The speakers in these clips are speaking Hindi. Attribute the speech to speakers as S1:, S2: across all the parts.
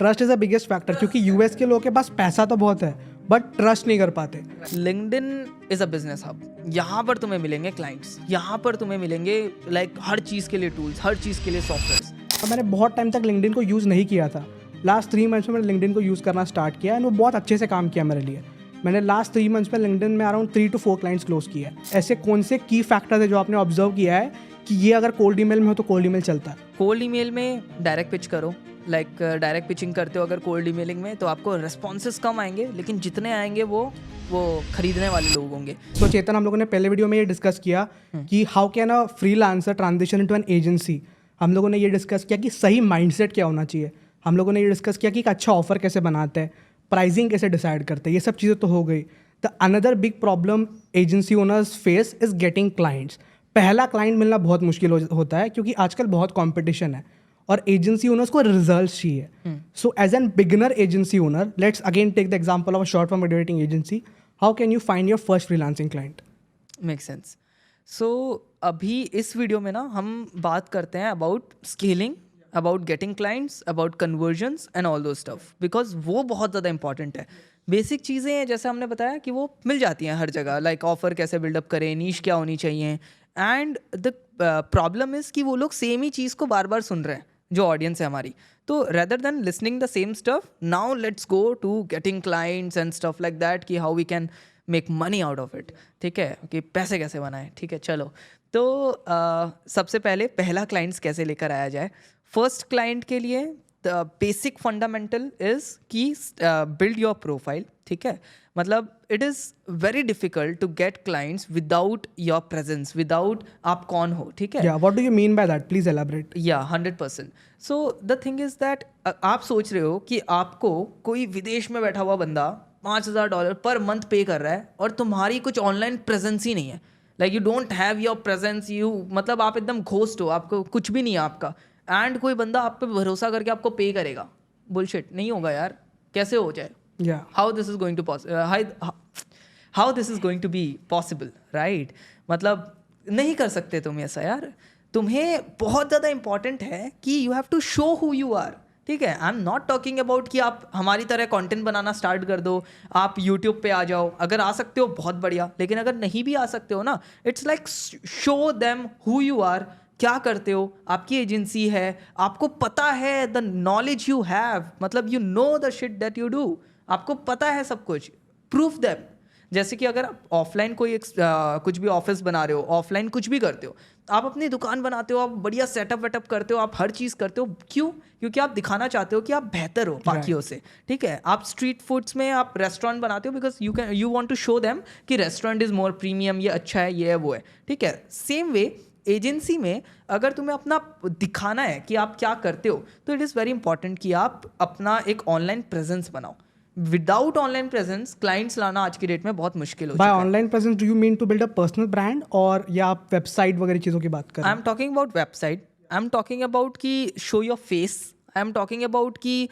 S1: Trust is the biggest factor, क्योंकि यूएस के लोगों के पास पैसा तो बहुत है बट ट्रस्ट नहीं कर पाते।
S2: LinkedIn is a business hub. यहाँ पर तुम्हें मिलेंगे क्लाइंट्स, यहाँ पर तुम्हें मिलेंगे लाइक हर चीज़ के लिए टूल्स, हर चीज़ के लिए सॉफ्टवेयर।
S1: मैंने बहुत टाइम तक लिंक्डइन को यूज़ नहीं किया था। लास्ट 3 मंथ्स में मैंने लिंक्डइन को यूज़ करना स्टार्ट किया एंड वो बहुत अच्छे से काम किया मेरे लिए। मैंने लास्ट 3 मंथ्स में लिंक्डइन में अराउंड 3 to 4 क्लाइंट्स क्लोज किए हैं। ऐसे कौन से की फैक्टर्स है जो आपने ऑब्जर्व किया है कि ये अगर कोल्ड ईमेल में हो तो कोल्ड ईमेल चलता है?
S2: कोल्ड ईमेल में डायरेक्ट पिच करो, लाइक डायरेक्ट पिचिंग करते हो अगर कोल्ड ईमेलिंग में, तो आपको रिस्पॉन्सेज कम आएंगे, लेकिन जितने आएंगे वो खरीदने वाले लोग होंगे।
S1: तो चेतन, हम लोगों ने पहले वीडियो में ये डिस्कस किया कि how can a freelancer transition into an agency. हम लोगों ने ये डिस्कस किया कि सही माइंडसेट क्या होना चाहिए। हम लोगों ने ये डिस्कस किया कि एक अच्छा ऑफर कैसे बनाते हैं, प्राइसिंग कैसे डिसाइड करते हैं। ये सब चीज़ें तो हो गई। The another big problem agency owners face is getting clients. पहला क्लाइंट मिलना बहुत मुश्किल होता है क्योंकि आजकल बहुत कॉम्पिटिशन है और एजेंसी ओनर्स को रिजल्ट चाहिए। So as an beginner agency owner, let's again take the example of a short form video editing agency. How can you find your first freelancing client?
S2: Make sense. So अभी इस वीडियो में ना हम बात करते हैं about scaling, about getting clients, about conversions and all those stuff, because वो बहुत ज़्यादा इंपॉर्टेंट है। बेसिक चीज़ें हैं जैसे हमने बताया कि वो मिल जाती हैं हर जगह, लाइक ऑफर कैसे बिल्डअप करें, नीश क्या होनी चाहिए। एंड द प्रॉब्लम इज़ कि वो लोग सेम ही चीज़ को बार बार सुन रहे हैं, जो ऑडियंस है हमारी। तो rather than listening the same stuff, now let's go to getting clients and stuff like that, कि how we can make money out of it. ठीक है, कि पैसे कैसे बनाएं। ठीक है, चलो। तो सबसे पहले पहला क्लाइंट्स कैसे लेकर आया जाए। फर्स्ट क्लाइंट के लिए द बेसिक फंडामेंटल इज कि बिल्ड योर प्रोफाइल। ठीक है, मतलब it is very difficult to get clients without your presence, without आप कौन हो। ठीक है,
S1: what do you mean by that? Please elaborate.
S2: 100%। So the thing is that आप सोच रहे हो कि आपको कोई विदेश में बैठा हुआ बंदा $5,000 पर मंथ पे कर रहा है और तुम्हारी कुछ ऑनलाइन प्रेजेंस ही नहीं है, like you don't have your presence, you मतलब आप एकदम घोस्ट हो, आपको कुछ भी नहीं है आपका, एंड कोई बंदा आप पे भरोसा करके आपको पे करेगा। बुलशिट, नहीं होगा यार, कैसे हो जाए? How this is going to how this is going to be possible, right? मतलब नहीं कर सकते तुम ऐसा यार। तुम्हें बहुत ज़्यादा इंपॉर्टेंट है कि you have to show who you are. ठीक है, I am not talking about कि आप हमारी तरह कंटेंट बनाना स्टार्ट कर दो, आप यूट्यूब पे आ जाओ। अगर आ सकते हो बहुत बढ़िया, लेकिन अगर नहीं भी आ सकते हो ना, it's like show them who you are, क्या करते हो, आपकी एजेंसी है, आपको पता है, द नॉलेज यू हैव, मतलब you know the shit that you do, आपको पता है सब कुछ, प्रूफ देम। जैसे कि अगर आप ऑफलाइन कोई कुछ भी ऑफिस बना रहे हो, ऑफलाइन कुछ भी करते हो, आप अपनी दुकान बनाते हो, आप बढ़िया सेटअप वेटअप करते हो, आप हर चीज़ करते हो, क्यों? क्योंकि आप दिखाना चाहते हो कि आप बेहतर हो बाकियों से। ठीक है, आप स्ट्रीट फूड्स में आप रेस्टोरेंट बनाते हो because you want to show them कि रेस्टोरेंट इज़ मोर प्रीमियम, ये अच्छा है, ये है, वो है। ठीक है, सेम वे एजेंसी में अगर तुम्हें अपना दिखाना है कि आप क्या करते हो, तो इट इज़ वेरी इंपॉर्टेंट कि आप अपना एक ऑनलाइन प्रेजेंस बनाओ। विदाउट ऑनलाइन प्रेजेंस क्लाइंट्स लाना आज की डेट में बहुत मुश्किल हो चुका है।
S1: By online presence do you mean to build a personal brand, और या आप वेबसाइट वगैरह चीज़ों की बात कर रहे हैं?
S2: I am talking about website, I am talking about कि show your face, I am talking about कि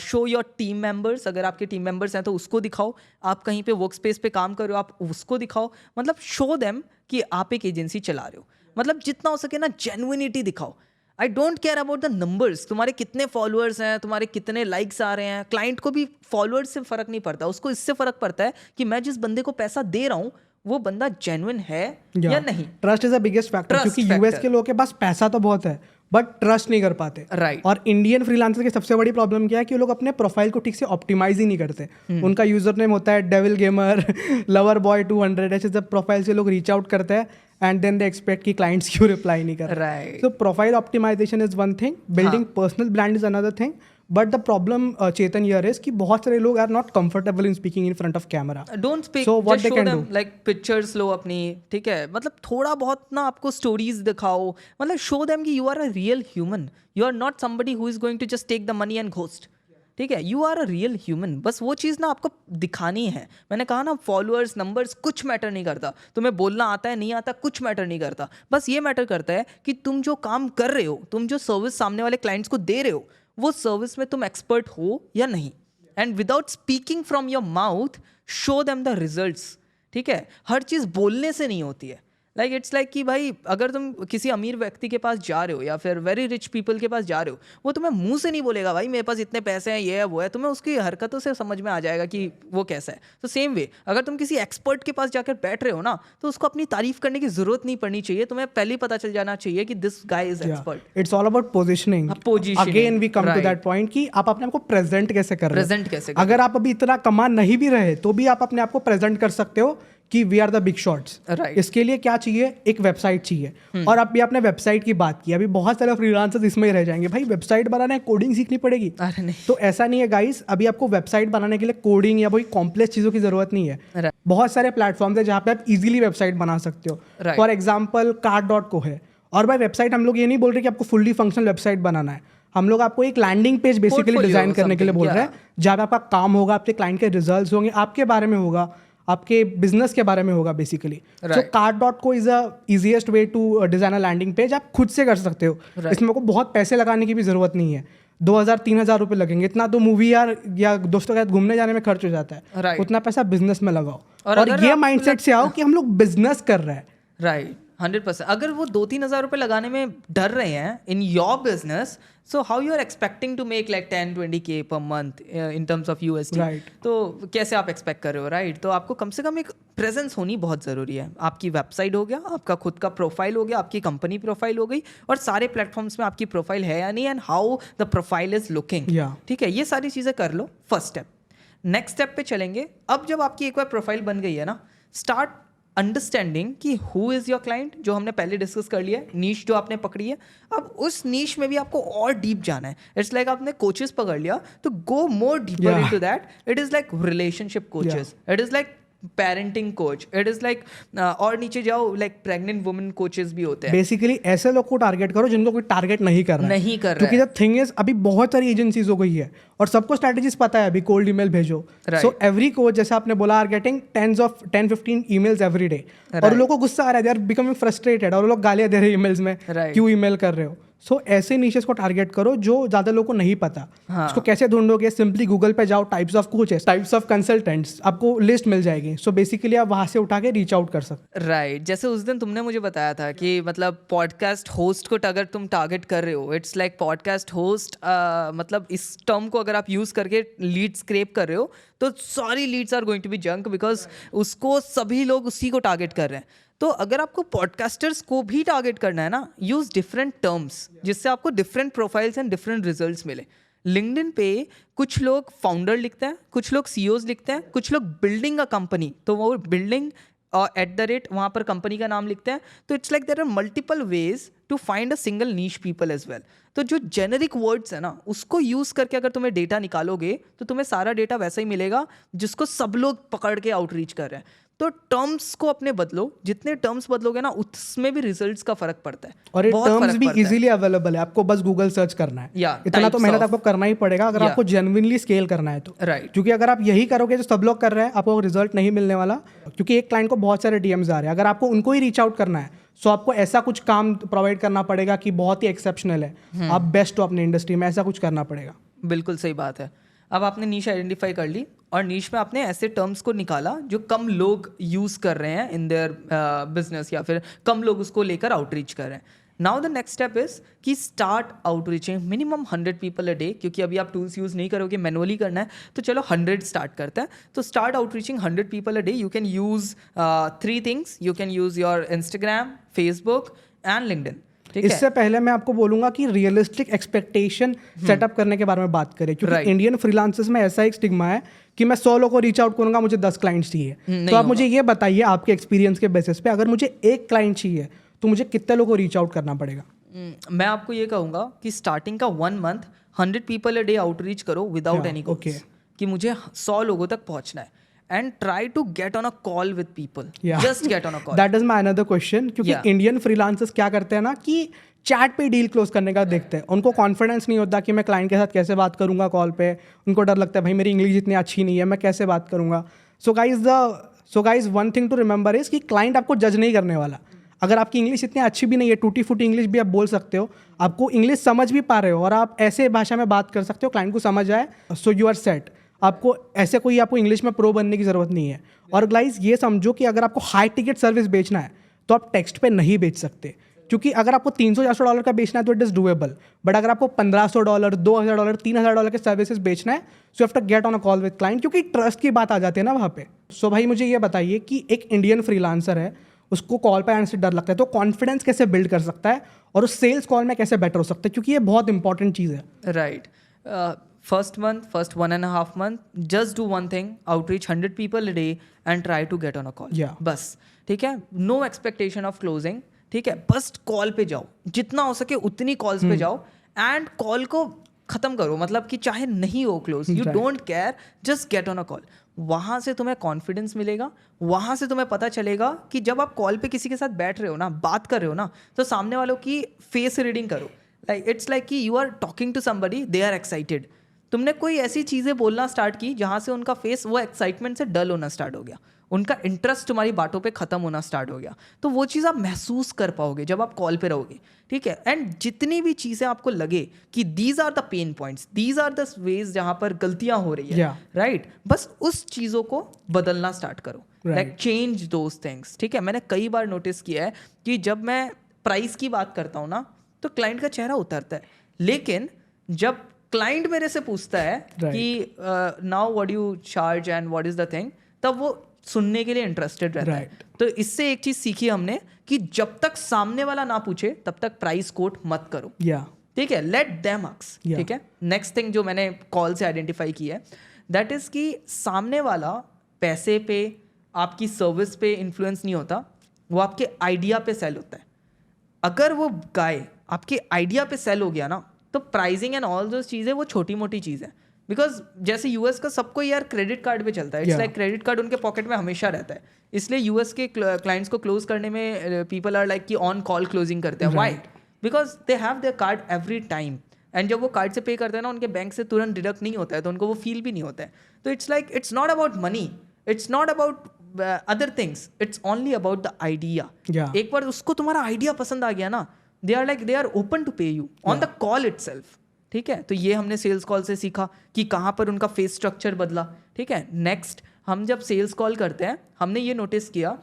S2: शो योर टीम मेंबर्स। अगर आपके टीम मेंबर्स हैं तो उसको दिखाओ, आप कहीं पे वर्क स्पेस पे काम कर रहे हो, आप उसको दिखाओ, मतलब शो देम कि आप एक एजेंसी चला रहे हो। मतलब जितना हो सके ना जेन्युइनिटी दिखाओ। I don't care about the numbers, तुम्हारे कितने फॉलोअर्स हैं, तुम्हारे कितने लाइक्स आ रहे हैं। क्लाइंट को भी फॉलोअर्स से फर्क नहीं पड़ता, उसको इससे फर्क पड़ता है कि मैं जिस बंदे को पैसा दे रहा हूँ वो बंदा जेन्युइन है या नहीं।
S1: Trust is the biggest factor, क्योंकि यूएस के लोगों के पास पैसा तो बहुत है बट ट्रस्ट नहीं कर पाते।
S2: राइट।
S1: और इंडियन फ्रीलांसर की सबसे बड़ी प्रॉब्लम क्या है कि वो लोग अपने प्रोफाइल को ठीक से ऑप्टिमाइज ही नहीं करते। उनका यूजर नेम होता है डेविल गेमर, लवर बॉय 200, ऐसे जब प्रोफाइल से लोग रीच आउट करते हैं एंड देन दे एक्सपेक्ट कि क्लाइंट्स क्यों रिप्लाई नहीं कर रहे।
S2: राइट।
S1: तो profile optimisation is one thing, building personal brand is another thing. But the problem Chetan here is कि बहुत सारे लोग are not comfortable in speaking in front of camera.
S2: Don't speak,
S1: so what they can do,
S2: like pictures लो अपनी। ठीक है, मतलब थोड़ा बहुत ना आपको स्टोरीज दिखाओ, मतलब शो देम कि you are a real human, you are not somebody who is going to just take the money and ghost. ठीक है, you are a real human, बस वो चीज़ ना आपको दिखानी है। मैंने कहा ना, फॉलोअर्स नंबर्स कुछ मैटर नहीं करता, तुम्हें बोलना आता है नहीं आता कुछ मैटर नहीं करता। बस ये मैटर करता है कि तुम जो काम कर रहे हो, तुम जो सर्विस सामने वाले क्लाइंट्स को दे रहे हो, वो सर्विस में तुम एक्सपर्ट हो या नहीं। And without speaking from your mouth, show them the results. ठीक है, हर चीज़ बोलने से नहीं होती है, लाइक इट्स लाइक कि भाई अगर तुम किसी अमीर व्यक्ति के पास जा रहे हो या फिर वेरी रिच पीपल के पास जा रहे हो, वो तुम्हें मुंह से नहीं बोलेगा भाई मेरे पास इतने पैसे हैं, ये है वो है, तुम्हें उसकी हरकतों से समझ में आ जाएगा कि वो कैसा है। तो सेम वे अगर तुम किसी एक्सपर्ट के पास जाकर बैठ रहे हो ना, तो उसको अपनी तारीफ करने की जरूरत नहीं पड़नी चाहिए, तुम्हें पहले ही पता चल जाना चाहिए कि this guy is expert.
S1: It's all about positioning.
S2: positioning,
S1: again we come to
S2: right.
S1: That point कि आप अपने आप को प्रेजेंट कैसे कर रहे हो।
S2: प्रेजेंट कैसे कर
S1: अगर आप अभी इतना कमा नहीं भी रहे तो भी आप अपने आप को प्रेजेंट कर सकते हो कि we are the big shots.
S2: Right.
S1: इसके लिए क्या चाहिए, एक वेबसाइट चाहिए। और अभी आपने वेबसाइट की बात की, अभी बहुत सारे फ्रीलांसर्स इसमें ही रह जाएंगे, भाई वेबसाइट बनाना है कोडिंग सीखनी पड़ेगी।
S2: अरे नहीं,
S1: तो ऐसा नहीं है गाइस, अभी आपको वेबसाइट बनाने के लिए कोडिंग या कोई कॉम्प्लेक्स चीज़ों की जरूरत नहीं है।
S2: Right.
S1: बहुत सारे प्लेटफॉर्म्स है जहाँ पे आप इजीली वेबसाइट बना सकते हो।
S2: Right.
S1: फॉर एग्जाम्पल Cart.co है। और भाई वेबसाइट हम लोग ये नहीं बोल रहे कि आपको फुल्ली फंक्शनल वेबसाइट बनाना है, हम लोग आपको एक landing page basically
S2: Portfolio
S1: design करने के लिए बोल
S2: something,
S1: रहे हैं, जहाँ पे आपका काम होगा, आपके क्लाइंट के रिजल्ट्स होंगे, आपके बारे में होगा, आपके बिजनेस के बारे में होगा basically. So Cart.co is the easiest way to design a landing page. आप खुद से कर सकते हो। इसमें को बहुत पैसे लगाने की भी जरूरत नहीं है। 2,000-3,000 रुपये लगेंगे, इतना तो मूवी या दोस्तों के साथ घूमने जाने में खर्च हो जाता है।
S2: Right.
S1: उतना पैसा बिजनेस में लगाओ
S2: और
S1: और
S2: अगर
S1: ये
S2: आप
S1: माइंडसेट से आओ कि हम लोग बिजनेस कर रहे हैं।
S2: राइट 100%। अगर वो 2-3 हज़ार रुपये लगाने में डर रहे हैं in your business, so how you are expecting to make like 10-20K per month in terms of USD?
S1: Right.
S2: तो कैसे आप एक्सपेक्ट कर रहे हो, राइट? तो आपको कम से कम एक प्रेजेंस होनी बहुत ज़रूरी है। आपकी वेबसाइट हो गया, आपका खुद का प्रोफाइल हो गया, आपकी कंपनी प्रोफाइल हो गई, और सारे प्लेटफॉर्म्स में आपकी प्रोफाइल है या नहीं, and how the profile is looking.
S1: Yeah.
S2: ठीक है, ये सारी चीज़ें कर लो, फर्स्ट स्टेप। नेक्स्ट स्टेप पे चलेंगे। अब जब आपकी एक बार प्रोफाइल बन गई है ना, स्टार्ट अंडरस्टैंडिंग कि हु इज योर क्लाइंट, जो हमने पहले डिस्कस कर लिया है, नीश जो आपने पकड़ी है। अब उस नीश में भी आपको और डीप जाना है। इट्स लाइक आपने कोचेस पकड़ लिया, तो go more deeper into that. It is like relationship coaches, it is like parenting coach, it is like और नीचे जाओ लाइक प्रेग्नेंट वुमेन कोचेस भी होते हैं।
S1: बेसिकली ऐसे लोग को टारगेट करो जिनको कोई टारगेट नहीं कर रहा है।
S2: नहीं कर रहा
S1: क्योंकि द थिंग इज अभी बहुत सारी एजेंसीज हो गई है और सबको स्ट्रैटेजीज पता है। अभी कोल्ड ईमेल भेजो, सो एवरी कोच, जैसे आपने बोला, are getting 10-15 emails every day, और लोगों को गुस्सा आ रहा है, दे आर बिकमिंग फ्रस्ट्रेटेड, और लोग गालियां दे रहे हैं ईमेल्स में, क्यों ईमेल कर रहे हो। सो ऐसे नीशेस को टारगेट करो जो ज्यादा लोगों को नहीं पता। इसको कैसे ढूंढोगे? सिंपली गूगल पे जाओ, types of coaches, types of consultants, आपको लिस्ट मिल जाएगी। सो बेसिकली आप वहां से उठा के रीच आउट कर सकते।
S2: राइट, जैसे उस दिन तुमने मुझे बताया था कि मतलब पॉडकास्ट होस्ट को अगर तुम टारगेट कर रहे हो, इट्स लाइक पॉडकास्ट होस्ट, मतलब इस टर्म को अगर आप यूज करके लीड स्क्रैप कर रहे हो, तो सारी leads are going to be junk, because उसको सभी लोग उसी को टारगेट कर रहे हैं। तो अगर आपको पॉडकास्टर्स को भी टारगेट करना है ना, यूज डिफरेंट टर्म्स, जिससे आपको different profiles and different results मिले। लिंक्डइन पे कुछ लोग फाउंडर लिखते हैं, कुछ लोग CEOs लिखते हैं, कुछ लोग बिल्डिंग अ कंपनी, तो वो बिल्डिंग @ वहाँ पर कंपनी का नाम लिखते हैं। तो it's like there are multiple ways to find a single niche people as well. तो जो जेनेरिक वर्ड्स है ना, उसको यूज करके अगर तुम्हें डेटा निकालोगे, तो तुम्हें सारा डेटा वैसा ही मिलेगा जिसको सब लोग पकड़ के आउटरीच कर रहे हैं। तो टर्म्स को अपने बदलो, जितने टर्म्स बदलोगे ना, उसमें भी रिजल्ट्स का फर्क पड़ता है,
S1: और ये
S2: बहुत
S1: टर्म्स
S2: फर्क
S1: भी
S2: पड़ता है।
S1: इजीली अवेलेबल है, आपको बस गूगल सर्च करना है। इतना तो
S2: types
S1: मेहनत
S2: of-
S1: आपको करना ही पड़ेगा अगर आपको जेन्युइनली स्केल करना है तो।
S2: राइट,
S1: क्योंकि अगर आप यही करोगे जो सब लोग कर रहे हैं, आपको रिजल्ट नहीं मिलने वाला। क्योंकि एक क्लाइंट को बहुत सारे DMs आ रहे हैं, अगर आपको उनको ही रीच आउट करना है, सो आपको ऐसा कुछ काम प्रोवाइड करना पड़ेगा कि बहुत ही एक्सेप्शनल है, आप बेस्ट हो अपनी इंडस्ट्री में, ऐसा कुछ करना पड़ेगा।
S2: बिल्कुल सही बात है। अब आपने नीश आइडेंटिफाई कर ली, और नीश में आपने ऐसे टर्म्स को निकाला जो कम लोग यूज कर रहे हैं इन देयर बिजनेस, या फिर कम लोग उसको लेकर आउटरीच कर रहे हैं। Now the next step is कि start outreaching minimum 100 people a day. क्योंकि अभी आप टूल्स यूज नहीं करोगे, मैनुअली करना है, तो चलो 100 स्टार्ट करते हैं। तो start outreaching 100 people a day. You can use 3 things, you can use your Instagram, Facebook and LinkedIn.
S1: इससे पहले मैं आपको बोलूंगा कि रियलिस्टिक एक्सपेक्टेशन सेटअप करने के बारे में बात करें, क्योंकि इंडियन फ्रीलांसर्स में ऐसा एक स्टिग्मा है कि मैं 100 लोगों को रीच आउट करूंगा, मुझे 10 क्लाइंट्स चाहिए। तो आप मुझे ये बताइए आपके एक्सपीरियंस के बेसिस पे, अगर मुझे 1 क्लाइंट चाहिए तो मुझे कितने लोगों को रीच आउट करना पड़ेगा?
S2: मैं आपको ये कहूंगा कि स्टार्टिंग का 1 month 100 people a day outreach करो विदाउट एनी गोल्स, कि मुझे 100 लोगों तक पहुंचना है। And try to get on a call with people. Just get on a call.
S1: That is my another question. क्योंकि इंडियन फ्रीलांसर्स क्या करते हैं ना कि चैट पे डील क्लोज करने का देखते हैं। उनको कॉन्फिडेंस नहीं होता कि मैं क्लाइंट के साथ कैसे बात करूंगा कॉल पे। उनको डर लगता है भाई मेरी इंग्लिश इतनी अच्छी नहीं है, मैं कैसे बात करूंगा। So guys one thing to remember is कि क्लाइंट आपको जज नहीं करने वाला। अगर आपकी इंग्लिश इतनी अच्छी भी नहीं है, टूटी फूटी इंग्लिश भी आप बोल सकते हो, आपको इंग्लिश समझ भी पा रहे हो और आप ऐसे भाषा में बात कर सकते हो क्लाइंट को समझ आए, सो यू आर सेट। आपको ऐसे कोई आपको इंग्लिश में प्रो बनने की ज़रूरत नहीं है। और गाइस ये समझो कि अगर आपको हाई टिकट सर्विस बेचना है तो आप टेक्स्ट पे नहीं बेच सकते, क्योंकि अगर आपको $300-400 का बेचना है तो इट इज़ डूएबल, बट अगर आपको $1,500, $2,000, $3,000 के सर्विसेज बेचना है, so have to get on a call with client, क्योंकि ट्रस्ट की बात आ जाती है ना वहाँ पे। सो भाई मुझे ये बताइए कि एक इंडियन फ्रीलांसर है, उसको कॉल पे आने से डर लगता है, तो कॉन्फिडेंस कैसे बिल्ड कर सकता है और उस सेल्स कॉल में कैसे बेटर हो सकता है, क्योंकि ये बहुत इंपॉर्टेंट चीज़ है।
S2: Right, first 1.5 month, just do one thing, outreach 100 people a day and try to get on a call.
S1: Yeah.
S2: बस, ठीक है, no expectation of closing, ठीक है, बस कॉल पे जाओ, जितना हो सके उतनी कॉल्स पे जाओ एंड कॉल को खत्म करो, मतलब कि चाहे नहीं हो close, you don't care, just get on a call. वहाँ से तुम्हें कॉन्फिडेंस मिलेगा, वहाँ से तुम्हें पता चलेगा कि जब आप कॉल पे किसी के साथ बैठ रहे हो ना, बात कर रहे हो ना, तो सामने वालों की फेस रीडिंग करो, लाइक इट्स लाइक कि you are talking to somebody, they are excited. तुमने कोई ऐसी चीज़ें बोलना स्टार्ट की जहाँ से उनका फेस वो एक्साइटमेंट से डल होना स्टार्ट हो गया, उनका इंटरेस्ट तुम्हारी बातों पे खत्म होना स्टार्ट हो गया, तो वो चीज़ आप महसूस कर पाओगे जब आप कॉल पे रहोगे, ठीक है। एंड जितनी भी चीज़ें आपको लगे कि these are the pain points, these are the ways जहाँ पर गलतियाँ हो रही है, राइट, बस उस चीज़ों को बदलना स्टार्ट करो, लाइक चेंज दोज थिंग्स, ठीक है। मैंने कई बार नोटिस किया है कि जब मैं प्राइस की बात करता हूँ ना, तो क्लाइंट का चेहरा उतरता है, लेकिन जब क्लाइंट मेरे से पूछता है कि now what you charge and what is the thing, तब वो सुनने के लिए इंटरेस्टेड रहता है। तो इससे एक चीज सीखी हमने कि जब तक सामने वाला ना पूछे तब तक प्राइस कोट मत करो, ठीक है, लेट देम आस्क, ठीक है। नेक्स्ट थिंग जो मैंने कॉल से आइडेंटिफाई की है, दैट इज कि सामने वाला पैसे पे, आपकी सर्विस पे इन्फ्लुएंस नहीं होता, वो आपके आइडिया पे सेल होता है। अगर वो गाय आपके आइडिया पे सेल हो गया ना, तो प्राइसिंग एंड ऑल दो चीज़ें वो छोटी मोटी चीज़ है, बिकॉज जैसे यूएस का सबको यार क्रेडिट कार्ड पे चलता है, इट्स लाइक क्रेडिट कार्ड उनके पॉकेट में हमेशा रहता है, इसलिए यूएस के क्लाइंट्स को क्लोज करने में पीपल आर लाइक कि ऑन कॉल क्लोजिंग करते हैं। Why? Because they have their card every time, and जब वो कार्ड से पे करते हैं ना, उनके बैंक से तुरंत डिडक्ट नहीं होता है, तो उनको वो फील भी नहीं होता है। तो it's like it's not about money, it's not about other things, it's only about the idea. एक बार उसको तुम्हारा आइडिया पसंद आ गया ना, दे आर ओपन टू पे you on the call itself, ठीक है। तो ये हमने सेल्स कॉल से सीखा कि कहाँ पर उनका फेस स्ट्रक्चर बदला, ठीक है। नेक्स्ट, हम जब सेल्स कॉल करते हैं, हमने ये नोटिस किया,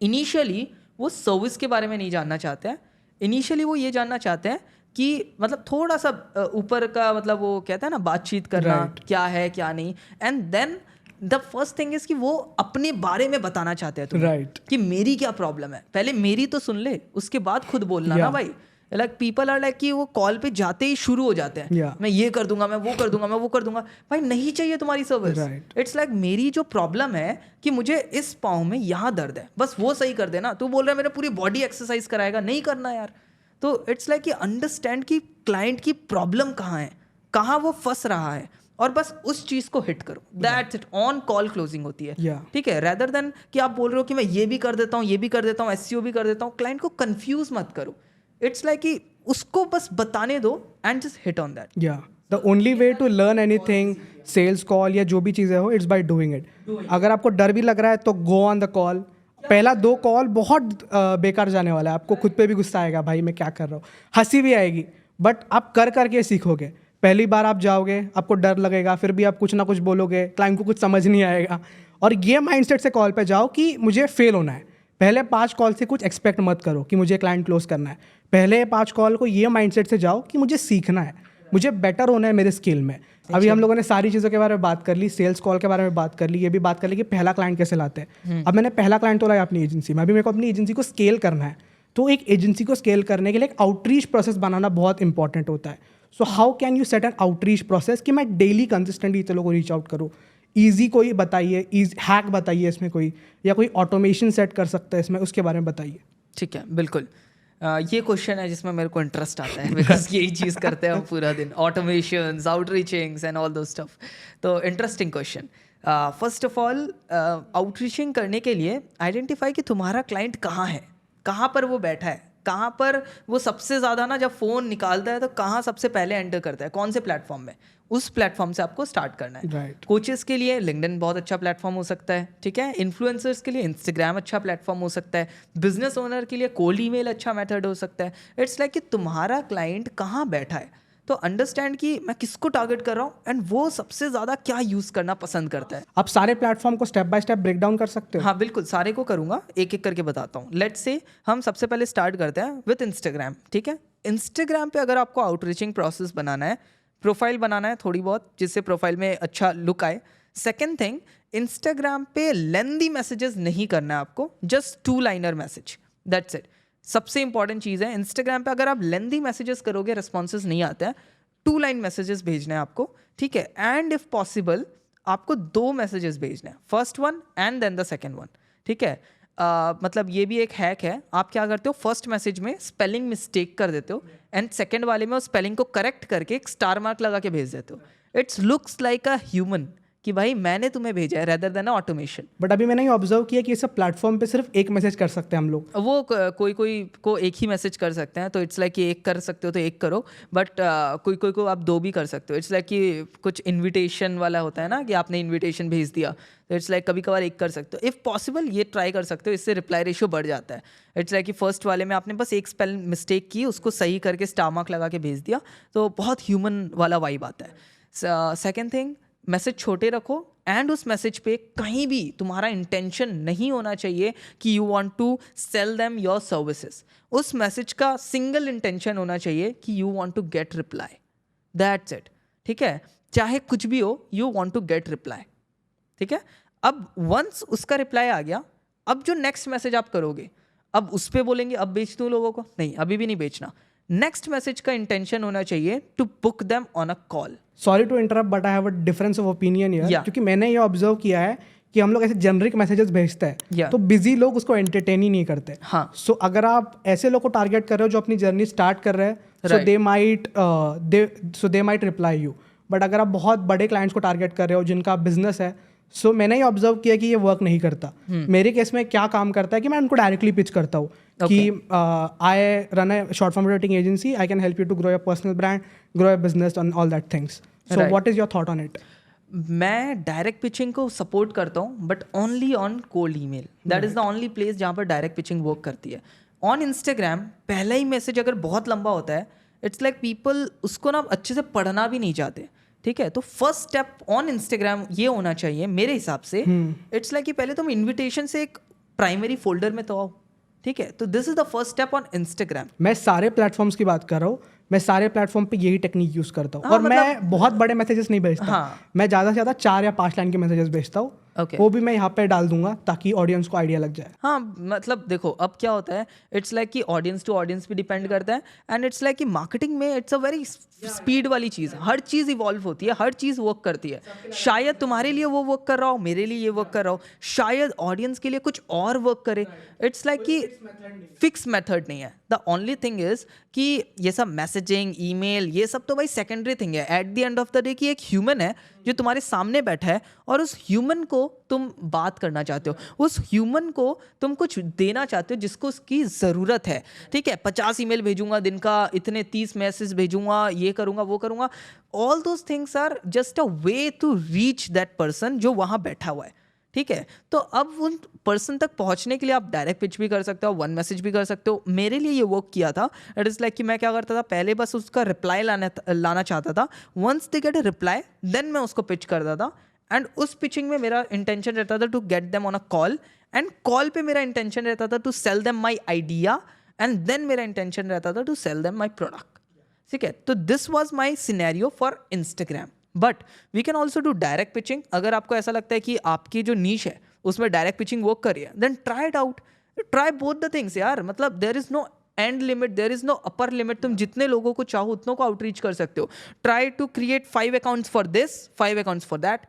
S2: इनिशियली वो सर्विस के बारे में नहीं जानना चाहते हैं, इनिशियली वो ये जानना चाहते हैं कि मतलब थोड़ा सा ऊपर का, मतलब वो कहता है ना बातचीत करना, क्या है क्या नहीं, and then the first thing is कि वो अपने बारे में बताना चाहते हैं तुम्हें, कि मेरी क्या प्रॉब्लम है, पहले मेरी तो सुन ले, उसके बाद खुद बोलना ना भाई। लाइक पीपल आर लाइक कि वो कॉल पे जाते ही शुरू हो जाते हैं, मैं ये कर दूंगा, मैं वो कर दूंगा, मैं वो कर दूंगा। भाई नहीं चाहिए तुम्हारी सर्विस, इट्स लाइक मेरी जो प्रॉब्लम है कि मुझे इस पाँव में यहाँ दर्द है, बस वो सही कर देना। तू बोल रहा है मेरा पूरी बॉडी एक्सरसाइज कराएगा, नहीं करना यार। तो इट्स लाइक कि अंडरस्टैंड कि क्लाइंट की प्रॉब्लम कहाँ है, कहाँ वो फंस रहा है, और बस उस चीज को हिट करो, that's it. On call closing होती है, ठीक है, रेदर देन कि आप बोल रहे हो कि मैं ये भी कर देता हूँ, ये भी कर देता हूँ, एसईओ भी कर देता हूँ। क्लाइंट को कंफ्यूज मत करो, इट्स लाइक कि उसको बस बताने दो and just hit on that.
S1: The only way to learn anything, sales call या जो भी चीज़ें हो, इट्स बाय डूइंग इट। अगर आपको डर भी लग रहा है तो गो ऑन द कॉल। पहला 2 कॉल बहुत बेकार जाने वाला है, आपको खुद पे भी गुस्सा आएगा, भाई मैं क्या कर रहा हूँ, हंसी भी आएगी, बट आप कर करके सीखोगे। पहली बार आप जाओगे, आपको डर लगेगा, फिर भी आप कुछ ना कुछ बोलोगे, क्लाइंट को कुछ समझ नहीं आएगा, और ये माइंडसेट से कॉल पे जाओ कि मुझे फेल होना है। पहले 5 कॉल से कुछ एक्सपेक्ट मत करो कि मुझे क्लाइंट क्लोज करना है। पहले 5 कॉल को ये माइंडसेट से जाओ कि मुझे सीखना है, मुझे बेटर होना है मेरे स्किल में। अभी हम लोगों ने सारी चीज़ों के बारे में बात कर ली, सेल्स कॉल के बारे में बात कर ली, ये भी बात कर ली कि पहला क्लाइंट कैसे लाते हैं। अब मैंने पहला क्लाइंट तो लाया अपनी एजेंसी में, अभी मेरे को अपनी एजेंसी को स्केल करना है। तो एक एजेंसी को स्केल करने के लिए एक आउटरीच प्रोसेस बनाना बहुत इंपॉर्टेंट होता है। So how can you set an outreach process कि मैं डेली कंसिस्टेंटली चलो को रीच आउट करूँ। ईजी कोई बताइए, हैक बताइए इसमें कोई, या कोई ऑटोमेशन सेट कर सकता है इसमें, उसके बारे में बताइए।
S2: ठीक है, बिल्कुल। ये क्वेश्चन है जिसमें मेरे को इंटरेस्ट आता है, बिकॉज यही चीज़ करते हैं हम पूरा दिन, automations, outreachings and all those stuff. तो interesting question. First of all, outreaching करने के लिए आइडेंटिफाई कि तुम्हारा क्लाइंट कहाँ है, कहाँ पर वो बैठा है, कहाँ पर वो सबसे ज़्यादा ना, जब फ़ोन निकालता है तो कहाँ सबसे पहले एंटर करता है, कौन से प्लेटफॉर्म में, उस प्लेटफॉर्म से आपको स्टार्ट करना है। कोचेस के लिए लिंक्डइन बहुत अच्छा प्लेटफॉर्म हो सकता है, ठीक है। इन्फ्लुएंसर्स के लिए इंस्टाग्राम अच्छा प्लेटफॉर्म हो सकता है। बिजनेस ओनर के लिए कोल्ड ईमेल अच्छा मेथड हो सकता है। इट्स लाइक कि तुम्हारा क्लाइंट कहाँ बैठा है, तो अंडरस्टैंड कि मैं किसको टारगेट कर रहा हूँ एंड वो सबसे ज़्यादा क्या यूज़ करना पसंद करता है।
S1: आप सारे प्लेटफॉर्म को step by step break down कर सकते हो?
S2: हाँ बिल्कुल, सारे को करूँगा, एक एक करके बताता हूँ। लेट्स से हम सबसे पहले स्टार्ट करते हैं विथ इंस्टाग्राम, ठीक है। इंस्टाग्राम पे अगर आपको आउटरीचिंग प्रोसेस बनाना है, प्रोफाइल बनाना है थोड़ी बहुत, जिससे प्रोफाइल में अच्छा लुक आए। सेकेंड थिंग, इंस्टाग्राम पे लेंदी मैसेजेस नहीं करना है आपको, just 2 liner message, that's it. सबसे इंपॉर्टेंट चीज़ है इंस्टाग्राम पे, अगर आप लेंदी मैसेजेस करोगे रिस्पॉन्सेज नहीं आते हैं, 2 लाइन मैसेजेस भेजने हैं आपको, ठीक है। एंड इफ पॉसिबल आपको 2 मैसेजेस भेजने हैं, first one and then the second one, ठीक है। मतलब ये भी एक हैक है। आप क्या करते हो, फर्स्ट मैसेज में स्पेलिंग मिस्टेक कर देते हो एंड सेकेंड वाले में उस स्पेलिंग को करेक्ट करके एक स्टार मार्क लगा के भेज देते हो। It's looks like a human कि भाई मैंने तुम्हें भेजा है, रेदर देन ऑटोमेशन।
S1: बट अभी मैंने ये ऑब्जर्व किया कि ये सब प्लेटफॉर्म पे सिर्फ एक मैसेज कर सकते हैं हम लोग।
S2: वो कोई कोई को एक ही मैसेज कर सकते हैं, तो इट्स लाइक कि एक कर सकते हो तो एक करो, बट कोई कोई को आप 2 भी कर सकते हो। इट्स लाइक कि कुछ इनविटेशन वाला होता है ना, कि आपने इनविटेशन भेज दिया, तो इट्स लाइक कभी कभार एक कर सकते हो। इफ़ पॉसिबल ये ट्राई कर सकते हो, इससे रिप्लाई रेशियो बढ़ जाता है। इट्स लाइक कि फर्स्ट वाले में आपने बस एक स्पेल मिस्टेक की, उसको सही करके स्टार मार्क लगा के भेज दिया, तो बहुत ह्यूमन वाला वाइब आता है। सेकेंड थिंग, मैसेज छोटे रखो एंड उस मैसेज पे कहीं भी तुम्हारा इंटेंशन नहीं होना चाहिए कि you want to sell them your services. उस मैसेज का सिंगल इंटेंशन होना चाहिए कि you want to get reply, that's it, ठीक है। चाहे कुछ भी हो, you want to get reply, ठीक है। अब वंस उसका रिप्लाई आ गया, अब जो नेक्स्ट मैसेज आप करोगे, अब उस पर बोलेंगे अब बेच दूँ लोगों को, नहीं अभी भी नहीं बेचना। नेक्स्ट मैसेज का इंटेंशन होना चाहिए to book them on a call.
S1: Sorry to interrupt but I have a difference of opinion here,
S2: Yeah.
S1: क्योंकि मैंने ये ऑब्जर्व किया है कि हम लोग ऐसे जेनरिक मैसेजेस भेजते हैं,
S2: Yeah.
S1: तो बिजी लोग उसको एंटरटेन ही नहीं करते।
S2: हाँ।
S1: सो अगर आप ऐसे लोग को टारगेट कर रहे हो जो अपनी जर्नी स्टार्ट कर रहे हैं, सो
S2: Right.
S1: They might reply you. But अगर आप बहुत बड़े क्लाइंट्स को टारगेट कर रहे हो जिनका बिजनेस है, सो मैंने ये ऑब्जर्व किया कि ये वर्क नहीं करता। मेरे केस में क्या काम करता है कि मैं उनको डायरेक्टली पिच करता हूँ कि I run a short form rating agency, I can help you to grow your personal brand, grow your business on all that things. So what is your thought on it?
S2: मैं डायरेक्ट पिचिंग को सपोर्ट करता हूँ, but only on cold email. That is the only place जहाँ पर डायरेक्ट पिचिंग वर्क करती है। ऑन इंस्टाग्राम पहला ही मैसेज अगर बहुत लंबा होता है, इट्स लाइक पीपल उसको ना अच्छे से पढ़ना भी नहीं चाहते, ठीक है। तो फर्स्ट स्टेप ऑन इंस्टाग्राम ये होना चाहिए मेरे हिसाब से, इट्स लाइक कि पहले तुम इन्विटेशन से एक प्राइमरी फोल्डर में तो आओ, ठीक है। तो this is the first step on Instagram.
S1: मैं सारे प्लेटफॉर्म्स की बात कर रहा हूँ, मैं सारे प्लेटफॉर्म पे यही टेक्निक यूज करता हूँ।
S2: हाँ,
S1: और मैं बहुत बड़े मैसेजेस नहीं भेजता।
S2: हाँ।
S1: मैं ज़्यादा से ज़्यादा 4 या 5 लाइन के मैसेजेस भेजता हूँ।
S2: Okay.
S1: वो भी मैं यहाँ पे डाल दूंगा ताकि ऑडियंस को आइडिया लग जाए।
S2: हाँ मतलब देखो अब क्या होता है, इट्स लाइक कि ऑडियंस टू ऑडियंस भी डिपेंड करता है, एंड इट्स लाइक कि मार्केटिंग में इट्स अ वेरी स्पीड वाली चीज़। हर चीज़ इवॉल्व होती है, हर चीज़ वर्क करती है। शायद तुम्हारे लिए वो वर्क कर रहा हो, मेरे लिए ये वर्क कर रहा हो, शायद ऑडियंस के लिए कुछ और वर्क करे। इट्स लाइक कि फिक्स मेथड नहीं है। द ओनली थिंग इज कि ये सब मैसेजिंग, ईमेल, ये सब तो भाई सेकेंडरी थिंग है। At the end of the day कि एक ह्यूमन है जो तुम्हारे सामने बैठा है और उस ह्यूमन को तुम बात करना चाहते हो, उस ह्यूमन को तुम कुछ देना चाहते हो जिसको उसकी ज़रूरत है, ठीक है। 50 ईमेल भेजूंगा दिन का, इतने 30 मैसेज भेजूंगा, ये करूंगा वो करूंगा, all those things are just a way to reach that person जो वहाँ बैठा हुआ है, ठीक है। तो अब उन पर्सन तक पहुंचने के लिए आप डायरेक्ट पिच भी कर सकते हो, वन मैसेज भी कर सकते हो। मेरे लिए ये वर्क किया था। इट इज़ लाइक कि मैं क्या करता था, पहले बस उसका रिप्लाई लाना चाहता था। Once they get a reply then मैं उसको पिच करता था, एंड उस पिचिंग में मेरा इंटेंशन रहता था to get them on a call, and call पे मेरा इंटेंशन रहता था to sell them my idea, and then मेरा इंटेंशन रहता था to sell them my product, ठीक है। तो this was my scenario for Instagram. But we can also do direct pitching. अगर आपको ऐसा लगता है कि आपकी जो नीश है उसमें डायरेक्ट पिचिंग वर्क कर रही है, then try it out, try both the things यार। मतलब there is no end limit, there is no upper limit. तुम जितने लोगों को चाहो उतनों को आउटरीच कर सकते हो। Try to create 5 accounts for this, 5 accounts for that,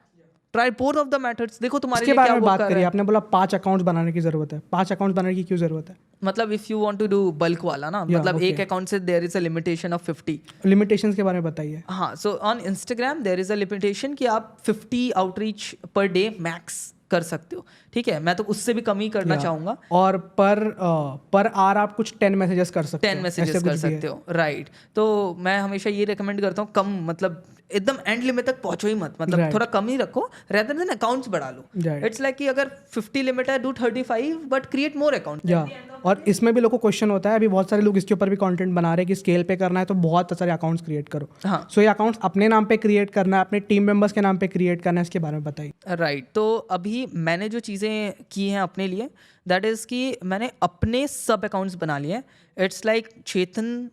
S2: try both of the methods. देखो तुम्हारे लिए क्या वर्क कर रहा है।
S1: आपने बोला 5 अकाउंट्स बनाने की जरूरत है, 5 अकाउंट बनाने की क्यों जरूरत है?
S2: मतलब if you want to do bulk वाला ना, मतलब एक अकाउंट से there is a limitation of 50।
S1: Limitations के बारे में बताइए।
S2: हाँ, so on Instagram there is a limitation कि आप 50 आउटरीच पर डे मैक्स कर सकते हो, ठीक है। मैं तो उससे भी कम ही करना चाहूंगा।
S1: और पर आवर आप कुछ 10 मैसेजेस कर सकते हो,
S2: 10 मैसेजेस कर सकते हो, राइट। तो मैं हमेशा ये रिकमेंड करता हूँ कम, मतलब एकदम एंड लिमिट तक पहुंचो ही मत, मतलब
S1: Right.
S2: थोड़ा कम ही रखो, रेदर देन अकाउंट्स बढ़ा लो.
S1: Right.
S2: इट्स लाइक कि अगर 50 लिमिट है, do 35 but create more account.
S1: या और इसमें भी लोगों को क्वेश्चन होता है, अभी बहुत सारे लोग इसके ऊपर भी कंटेंट बना रहे हैं कि स्केल पे करना है तो बहुत सारे अकाउंट्स क्रिएट करो.
S2: हाँ.
S1: सो ये अकाउंट्स अपने नाम पे क्रिएट करना है, अपने टीम मेंबर्स के नाम पे क्रिएट करना है, इसके बारे में बताइए.
S2: राइट. तो अभी मैंने जो चीज़ें की हैं अपने लिए, दैट इज़ कि मैंने अपने सब अकाउंट्स बना लिए हैं. It's like Chetan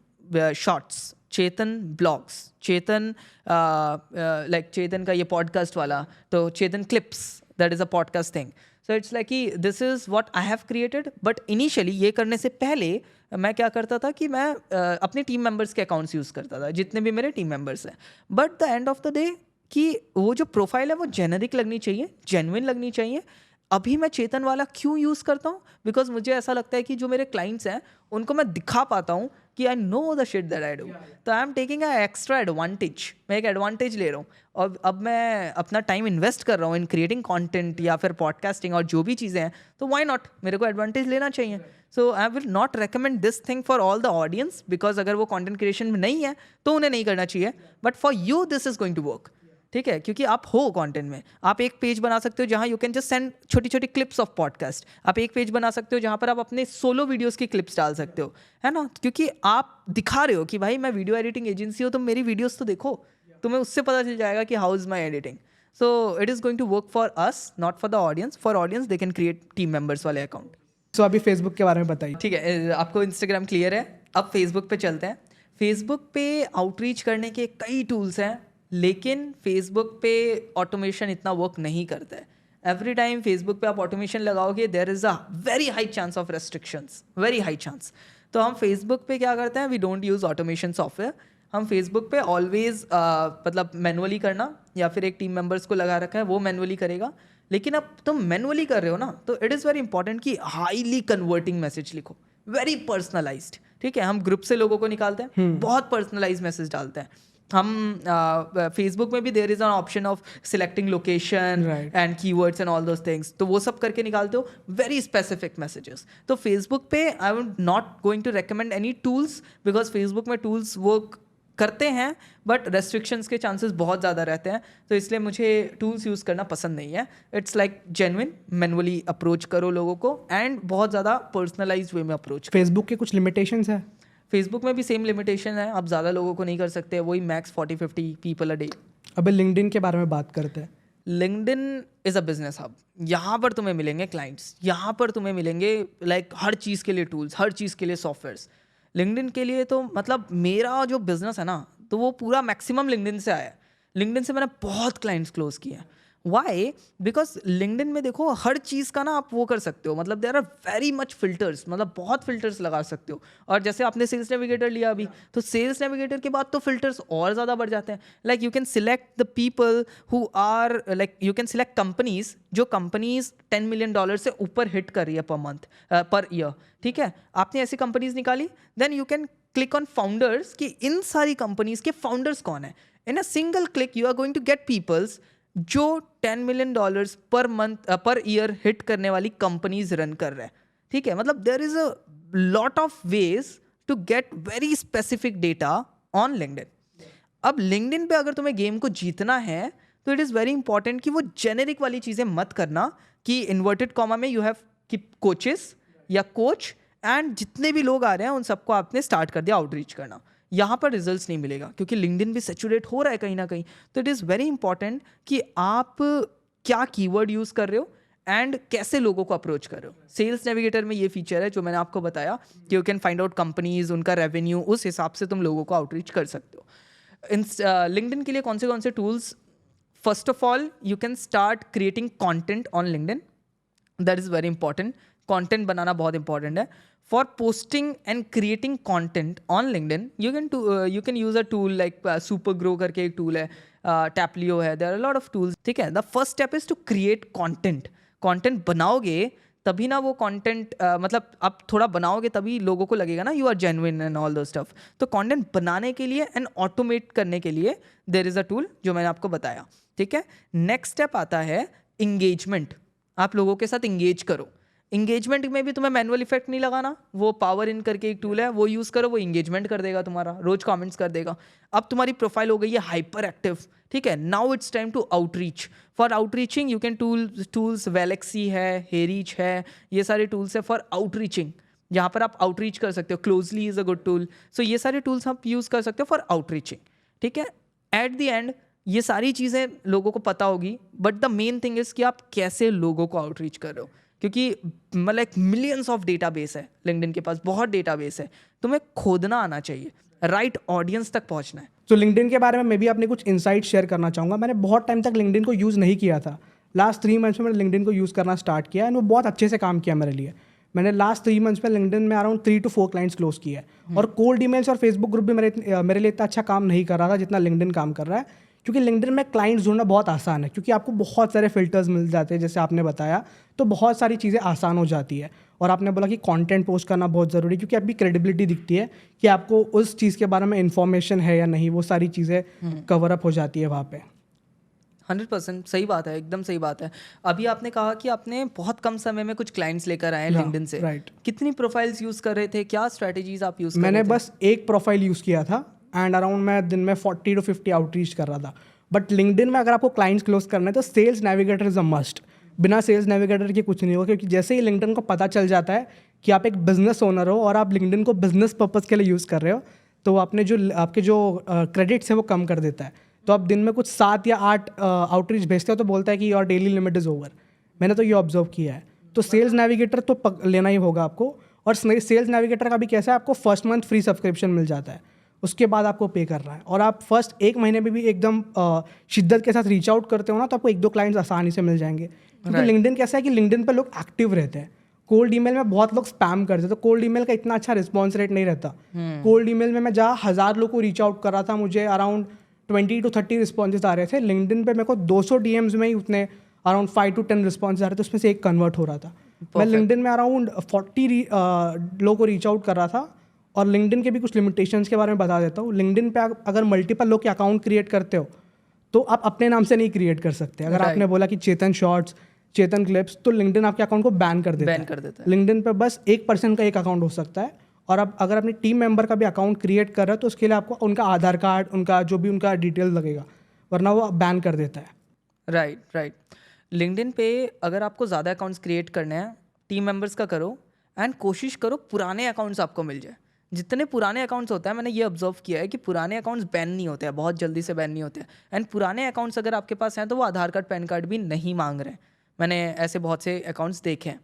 S2: shorts, Chetan blogs, Chetan like Chetan का ये पॉडकास्ट वाला, तो Chetan clips, that is a podcast thing. So it's like कि this is what I have created. But initially ये करने से पहले मैं क्या करता था कि मैं अपने टीम मेंबर्स के अकाउंट्स यूज़ करता था, जितने भी मेरे टीम मेंबर्स हैं. But the end of the day कि वो जो प्रोफाइल है वो जेनेरिक लगनी चाहिए, जेन्युइन लगनी चाहिए. अभी मैं चेतन वाला क्यों यूज़ करता हूँ? बिकॉज मुझे ऐसा लगता है कि जो मेरे क्लाइंट्स हैं उनको मैं दिखा पाता हूँ कि I know the shit that I do. तो I am taking a extra advantage. मैं एक एडवांटेज ले रहा हूँ और अब मैं अपना टाइम इन्वेस्ट कर रहा हूँ इन क्रिएटिंग कंटेंट या फिर पॉडकास्टिंग और जो भी चीज़ें हैं, तो व्हाई नॉट, मेरे को एडवांटेज लेना चाहिए. So I will not recommend this thing for all the audience, because अगर वो कंटेंट क्रिएशन में नहीं है तो उन्हें नहीं करना चाहिए. But for you this is going to work. ठीक है, क्योंकि आप हो कंटेंट में. आप एक पेज बना सकते हो जहां यू कैन जस्ट सेंड छोटी छोटी क्लिप्स ऑफ पॉडकास्ट. आप एक पेज बना सकते हो जहां पर आप अपने सोलो वीडियोस की क्लिप्स डाल सकते हो, है ना, क्योंकि आप दिखा रहे हो कि भाई मैं वीडियो एडिटिंग एजेंसी हो, तो मेरी वीडियोस तो देखो, तुम्हें उससे पता चल जाएगा कि how is my editing. So it is going to work for us, not for the audience. For audience they can create team members वाले अकाउंट.
S1: सो अभी फेसबुक के बारे में बताइए.
S2: ठीक है, आपको इंस्टाग्राम क्लियर है, अब फेसबुक पे चलते हैं. फेसबुक पे आउटरीच करने के कई टूल्स हैं, लेकिन फेसबुक पे ऑटोमेशन इतना वर्क नहीं करता है. एवरी टाइम फेसबुक पे आप ऑटोमेशन लगाओगे, there is a very high chance of restrictions, very high chance. तो हम फेसबुक पे क्या करते हैं, we don't use automation software. हम फेसबुक पे ऑलवेज मतलब मैनुअली करना, या फिर एक टीम मेंबर्स को लगा रखा है वो मैनुअली करेगा. लेकिन अब तुम मैनुअली कर रहे हो ना, तो इट इज़ वेरी इंपॉर्टेंट कि हाईली कन्वर्टिंग मैसेज लिखो, वेरी पर्सनलाइज्ड. ठीक है, हम ग्रुप से लोगों को निकालते हैं, बहुत पर्सनलाइज मैसेज डालते हैं. हम फेसबुक में भी there is an option of selecting location and keywords and all those things, तो वो सब करके निकालते हो वेरी स्पेसिफिक मैसेजेस. तो फेसबुक पे I would not going to recommend any tools, because Facebook में टूल्स वर्क करते हैं बट रेस्ट्रिक्शंस के चांसेस बहुत ज़्यादा रहते हैं, तो इसलिए मुझे टूल्स यूज़ करना पसंद नहीं है. It's like genuine, manually approach करो लोगों को एंड बहुत ज़्यादा पर्सनलाइज्ड वे में अप्रोच.
S1: फेसबुक के कुछ लिमिटेशंस है?
S2: फेसबुक में भी सेम लिमिटेशन है, आप ज़्यादा लोगों को नहीं कर सकते, वही मैक्स 40-50 पीपल अ डे.
S1: अबे लिंक्डइन के बारे में बात करते हैं.
S2: LinkedIn is a business hub. यहाँ पर तुम्हें मिलेंगे क्लाइंट्स, यहाँ पर तुम्हें मिलेंगे लाइक हर चीज़ के लिए टूल्स, हर चीज़ के लिए सॉफ्टवेयर्स. लिंक्डइन के लिए तो मतलब मेरा जो बिजनेस है ना, तो वो पूरा मैक्सिमम लिंक्डइन से आया है. लिंक्डइन से मैंने बहुत क्लाइंट्स क्लोज किए हैं. वाई? बिकॉज लिंक्डइन में देखो हर चीज़ का ना आप वो कर सकते हो, मतलब there are very much filters, मतलब बहुत फिल्टर्स लगा सकते हो. और जैसे आपने सेल्स नेविगेटर लिया अभी, तो सेल्स नेविगेटर के बाद तो फिल्टर्स और ज़्यादा बढ़ जाते हैं. Like you can select the people who are like, you can select companies, जो कंपनीज $10 million से ऊपर हिट कर रही है पर मंथ, पर ईयर. ठीक है, आपने ऐसी कंपनीज निकाली, then you can click on founders कि इन सारी कंपनीज के फाउंडर्स कौन है. In a single click you are going to get peoples जो $10 million per month per year hit करने वाली कंपनीज रन कर रहे हैं. ठीक है, मतलब there is a lot of ways to get very specific data on LinkedIn. अब लिंक्डइन पे अगर तुम्हें गेम को जीतना है, तो इट इज़ वेरी इंपॉर्टेंट कि वो जेनेरिक वाली चीज़ें मत करना कि इन्वर्टेड कॉमा में यू हैव कि कोचेस या कोच एंड जितने भी लोग आ रहे हैं उन सबको आपने स्टार्ट कर दिया आउटरीच करना. यहाँ पर रिजल्ट्स नहीं मिलेगा, क्योंकि लिंक्डइन भी सैचुरेट हो रहा है कहीं ना कहीं. तो इट इज़ वेरी इंपॉर्टेंट कि आप क्या कीवर्ड यूज़ कर रहे हो एंड कैसे लोगों को अप्रोच कर रहे हो. सेल्स नेविगेटर में ये फीचर है जो मैंने आपको बताया कि you can find out companies, उनका रेवेन्यू, उस हिसाब से तुम लोगों को आउटरीच कर सकते हो. लिंक्डइन के लिए कौन से tools? First of all you can start creating content on LinkedIn. That is very important. Content बनाना बहुत इंपॉर्टेंट है. For posting and creating content on LinkedIn, you can use a tool like Supergrow करके एक tool है, Taplio है, there are a lot of tools. ठीक है, the first step is to create content. Content बनाओगे तभी ना वो content मतलब आप थोड़ा बनाओगे तभी लोगों को लगेगा ना you are genuine and all those stuff. तो content बनाने के लिए and automate करने के लिए there is a tool जो मैंने आपको बताया. ठीक है, next step आता है engagement. आप लोगों के साथ engage करो. इंगेजमेंट में भी तुम्हें मैनुअल इफेक्ट नहीं लगाना, वो पावर इन करके एक टूल है, वो यूज़ करो, वो इंगेजमेंट कर देगा तुम्हारा, रोज कमेंट्स कर देगा। अब तुम्हारी प्रोफाइल हो गई है हाइपर एक्टिव, ठीक है। Now it's time to outreach. For outreaching you can tools Waalaxy है, हेरीच है, ये सारे टूल्स है फॉर आउटरीचिंग, जहाँ पर आप आउटरीच कर सकते हो। Closely is a good tool. सो ये सारे टूल्स आप यूज़ कर सकते हो फॉर आउटरीचिंग, ठीक है। एट द एंड ये सारी चीज़ें लोगों को पता होगी, but the main thing is कि आप कैसे लोगों को आउटरीच कर रहे हो, क्योंकि मतलब मिलियंस ऑफ डेटाबेस है लिंक्डइन के पास, बहुत डेटाबेस है, तुम्हें खोदना आना चाहिए, राइट ऑडियंस तक पहुंचना है।
S1: तो लिंक्डइन के बारे में मैं भी अपने कुछ इनसाइट शेयर करना चाहूँगा। मैंने बहुत टाइम तक लिंक्डइन को यूज़ नहीं किया था। लास्ट 3 मंथ्स में मैंने लिंक्डइन को यूज़ करना स्टार्ट किया एंड वो बहुत अच्छे से काम किया मेरे लिए। मैंने लास्ट 3 मंथ्स में लिंक्डइन में अराउंड 3 to 4 क्लाइंट्स क्लोज किए हैं। और कोल्ड ईमेल्स और फेसबुक ग्रुप भी मेरे लिए इतना अच्छा काम नहीं कर रहा था जितना लिंक्डइन काम कर रहा है, क्योंकि लिंक्डइन में क्लाइंट्स ढूंढना बहुत आसान है, क्योंकि आपको बहुत सारे फिल्टर्स मिल जाते हैं जैसे आपने बताया, तो बहुत सारी चीज़ें आसान हो जाती है। और आपने बोला कि कंटेंट पोस्ट करना बहुत ज़रूरी है, क्योंकि आपकी क्रेडिबिलिटी दिखती है कि आपको उस चीज़ के बारे में इन्फॉर्मेशन है या नहीं, वो सारी चीज़ें कवर अप हो जाती है वहाँ पे।
S2: 100% सही बात है, एकदम सही बात है। अभी आपने कहा कि आपने बहुत कम समय में कुछ क्लाइंट्स लेकर आए हैं लिंक्डइन से,
S1: राइट।
S2: कितनी प्रोफाइल्स यूज़ कर रहे थे, क्या स्ट्रैटेजीज आप यूज़ कर
S1: मैंने
S2: रहे थे?
S1: बस एक प्रोफाइल यूज़ किया था एंड अराउंड मैं दिन में 40 to 50 आउटरीच कर रहा था। बट लिंक्डइन में अगर आपको क्लाइंट्स क्लोज करना है तो sales navigator is a must. बिना सेल्स नेविगेटर के कुछ नहीं होगा, क्योंकि जैसे ही लिंक्डइन को पता चल जाता है कि आप एक बिजनेस ओनर हो और आप लिंक्डइन को बिजनेस पर्पज़ के लिए यूज़ कर रहे हो, तो आपने आपके जो क्रेडिट्स है वो कम कर देता है। तो आप दिन में कुछ 7 या 8 आउटरीच भेजते हो तो बोलता है कि your daily limit is over. मैंने तो ये ऑब्जर्व किया है। तो सेल्स नेविगेटर तो लेना ही होगा आपको। और सेल्स नेविगेटर का भी कैसा है, आपको फर्स्ट मंथ फ्री सब्सक्रिप्शन मिल जाता है, उसके बाद आपको पे करना है। और आप फर्स्ट 1 महीने में भी एकदम शिद्दत के साथ रीच आउट करते हो ना, तो आपको 1-2 क्लाइंट्स आसानी से मिल जाएंगे। क्योंकि लिंक्डइन कैसा है कि लिंक्डइन पर लोग एक्टिव रहते हैं। कोल्ड ईमेल में बहुत लोग स्पैम करते हैं, तो कोल्ड ईमेल का इतना अच्छा रिस्पॉन्स रेट नहीं रहता। कोल्ड ईमेल में मैं जहाँ 1000 लोग को रीच आउट कर रहा था, मुझे अराउंड 20 to 30 रिस्पॉन्सेज आ रहे थे। लिंक्डइन पे मेरे को 200 DMs में ही उतने अराउंड 5 to 10 रिस्पॉन्स आ रहे थे, उसमें से एक कन्वर्ट हो रहा था। मैं लिंक्डइन में अराउंड 40 लोगों को रीच आउट कर रहा था। और लिंक्डइन के भी कुछ लिमिटेशंस के बारे में बता देता हूँ। लिंक्डइन पे अगर मल्टीपल लोग के अकाउंट क्रिएट करते हो तो आप अपने नाम से नहीं क्रिएट कर सकते। अगर आपने बोला कि चेतन शॉर्ट्स, चेतन क्लिप्स, तो लिंक्डइन आपके अकाउंट को बैन कर देता है। लिंक्डइन पे बस 1% का एक अकाउंट हो सकता है। और अब अगर अपनी टीम मेंबर का भी अकाउंट क्रिएट कर रहे हो तो उसके लिए आपको उनका आधार कार्ड, उनका जो भी उनका डिटेल लगेगा, वरना वो बैन कर देता है।
S2: राइट। लिंक्डइन पे अगर आपको ज़्यादा अकाउंट्स क्रिएट करने हैं, टीम मेंबर्स का करो एंड कोशिश करो पुराने अकाउंट्स आपको मिल जाए। जितने पुराने अकाउंट्स होते हैं, मैंने ये ऑब्जर्व किया है कि पुराने अकाउंट्स बैन नहीं होते हैं, बहुत जल्दी से बैन नहीं होते हैं। एंड पुराने अकाउंट्स अगर आपके पास हैं तो वो आधार कार्ड, पैन कार्ड भी नहीं मांग रहे हैं। मैंने ऐसे बहुत से अकाउंट्स देखे हैं।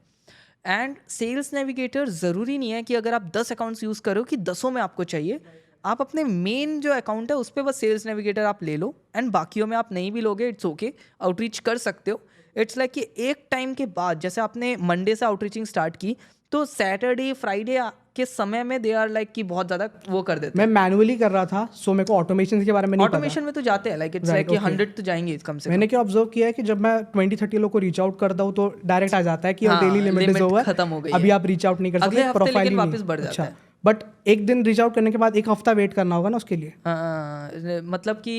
S2: एंड सेल्स नेविगेटर ज़रूरी नहीं है कि अगर आप 10 अकाउंट्स यूज़ करो कि 10 में आपको चाहिए। आप अपने मेन जो अकाउंट है उस पर बस सेल्स नेविगेटर आप ले लो एंड बाकियों में आप नहीं भी लोगे, इट्स ओके, आउटरीच कर सकते हो। इट्स लाइक कि एक टाइम के बाद, जैसे आपने मंडे से आउटरीचिंग स्टार्ट की, तो सैटरडे, फ्राइडे के समय में दे आर लाइक कि बहुत ज़्यादा वो कर देते
S1: मैं मैनुअली कर रहा था, सो मेरे को ऑटोमेशन के बारे में नहीं पता।
S2: ऑटोमेशन में तो जाते हैं, लाइक इट्स लाइक कि 100 तो जाएंगे कम से कम।
S1: मैंने क्या ऑब्जर्व किया है कि जब मैं 20-30 लोग को रीच आउट करता हूँ तो डायरेक्ट आ जाता है कि डेली लिमिट इज ओवर,
S2: खत्म हो गई,
S1: अभी आप रीच आउट नहीं कर सकते, प्रोफाइल ही
S2: वापस बढ़ जाता है।
S1: बट एक दिन रीच आउट करने के बाद 1 हफ्ता वेट करना होगा ना उसके लिए।
S2: मतलब कि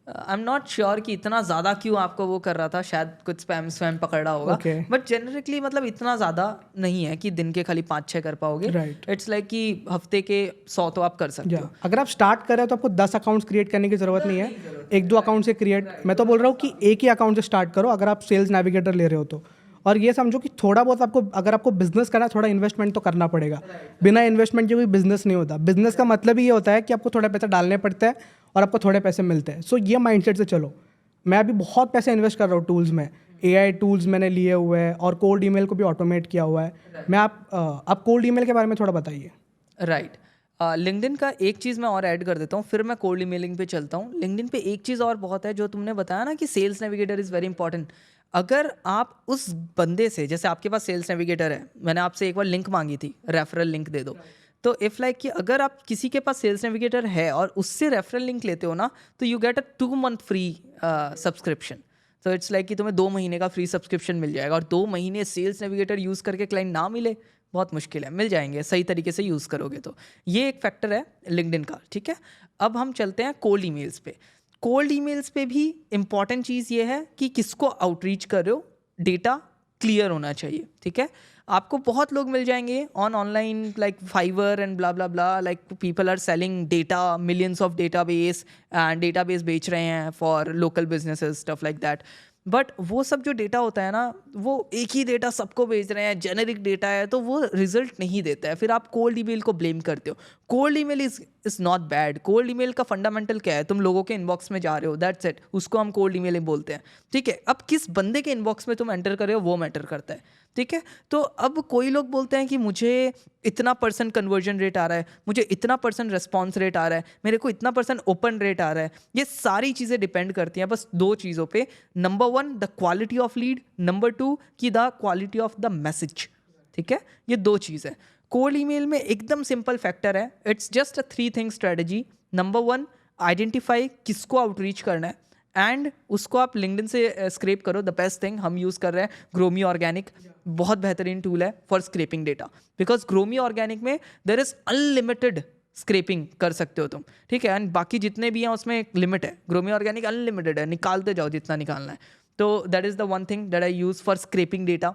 S2: आई एम नॉट श्योर कि इतना ज़्यादा क्यों आपको वो कर रहा था, शायद कुछ स्पैम पकड़ रहा होगा। बट जनरली मतलब इतना ज़्यादा नहीं है कि दिन के खाली 5-6 कर पाओगे। इट्स लाइक कि हफ्ते के 100 तो आप कर सकते हो।
S1: अगर आप स्टार्ट कर रहे हो तो आपको 10 अकाउंट्स क्रिएट करने की ज़रूरत नहीं है, 1-2 अकाउंट से क्रिएट। मैं तो बोल रहा हूँ कि एक ही अकाउंट से स्टार्ट करो अगर आप सेल्स नेविगेटर ले रहे हो तो। और ये समझो कि थोड़ा बहुत आपको, अगर आपको बिजनेस करना है, थोड़ा इन्वेस्टमेंट तो करना पड़ेगा। बिना इन्वेस्टमेंट के कोई बिजनेस नहीं होता। बिजनेस का मतलब ही ये होता है कि आपको थोड़ा पैसा डालने पड़ता है और आपको थोड़े पैसे मिलते हैं। सो ये माइंडसेट से चलो। मैं अभी बहुत पैसे इन्वेस्ट कर रहा हूँ टूल्स में, AI टूल्स मैंने लिए हुए हैं और कोल्ड ईमेल को भी ऑटोमेट किया हुआ है। मैं आप कोल्ड ईमेल के बारे में थोड़ा बताइए।
S2: राइट। लिंक्डइन का एक चीज़ मैं और ऐड कर देता हूँ, फिर मैं कोल्ड ईमेलिंग पे चलता हूँ। लिंक्डइन पे एक चीज़ और बहुत है जो तुमने बताया ना कि sales navigator is very important. अगर आप उस बंदे से, जैसे आपके पास सेल्स नेविगेटर है, मैंने आपसे एक बार लिंक मांगी थी, रेफरल लिंक दे दो, तो इफ़ लाइक कि अगर आप किसी के पास सेल्स नेविगेटर है और उससे रेफरल लिंक लेते हो ना, तो you get a 2 month free subscription. तो इट्स लाइक कि तुम्हें 2 महीने का फ्री सब्सक्रिप्शन मिल जाएगा। और 2 महीने सेल्स नेविगेटर यूज़ करके क्लाइंट ना मिले, बहुत मुश्किल है, मिल जाएंगे सही तरीके से यूज़ करोगे तो। ये एक फैक्टर है लिंक्डइन का, ठीक है। अब हम चलते हैं कोल्ड ईमेल्स पे। कोल्ड ईमेल्स पे भी इंपॉर्टेंट चीज़ ये है कि किसको आउटरीच कर रहे हो, डेटा क्लियर होना चाहिए, ठीक है। आपको बहुत लोग मिल जाएंगे online like Fiverr and blah blah blah, like people are selling data, millions of database and database बेच रहे हैं for local businesses, stuff like that. But वो सब जो डेटा होता है ना, वो एक ही डेटा सबको भेज रहे हैं, जेनेरिक डेटा है, तो वो रिजल्ट नहीं देता है। फिर आप कोल्ड ईमेल को ब्लेम करते हो। Cold email is not bad. Cold email का फंडामेंटल क्या है? तुम लोगों के इनबॉक्स में जा रहे हो, दैट्स इट, उसको हम कोल्ड ईमेल बोलते हैं, ठीक है। अब किस बंदे के इनबॉक्स में तुम एंटर कर रहे हो वो मैटर करता है, ठीक है। तो अब कोई लोग बोलते हैं कि मुझे इतना % कन्वर्जन रेट आ रहा है, मुझे इतना % रेस्पॉन्स रेट आ रहा है, मेरे को इतना % ओपन रेट आ रहा है। ये सारी चीज़ें डिपेंड करती हैं बस 2 चीज़ों पे। Number 1 the quality of lead, number 2 की the quality of the message, ठीक है। ये 2 चीज़ है। कोल्ड ईमेल में एकदम सिंपल फैक्टर है, it's just a 3 thing strategy. Number 1 identify किसको आउटरीच करना है, एंड उसको आप लिंक्डइन से स्क्रैप करो। द बेस्ट थिंग हम यूज़ कर रहे हैं ग्रोमी ऑर्गेनिक, बहुत बेहतरीन टूल है for scraping data, because GrowMeOrganic में देयर इज अनलिमिटेड स्क्रैपिंग कर सकते हो तुम, ठीक है। एंड बाकी जितने भी हैं उसमें एक लिमिट है, ग्रोमी ऑर्गेनिक अनलिमिटेड है, निकालते जाओ जितना निकालना है। तो that is the one thing that I use for scraping data.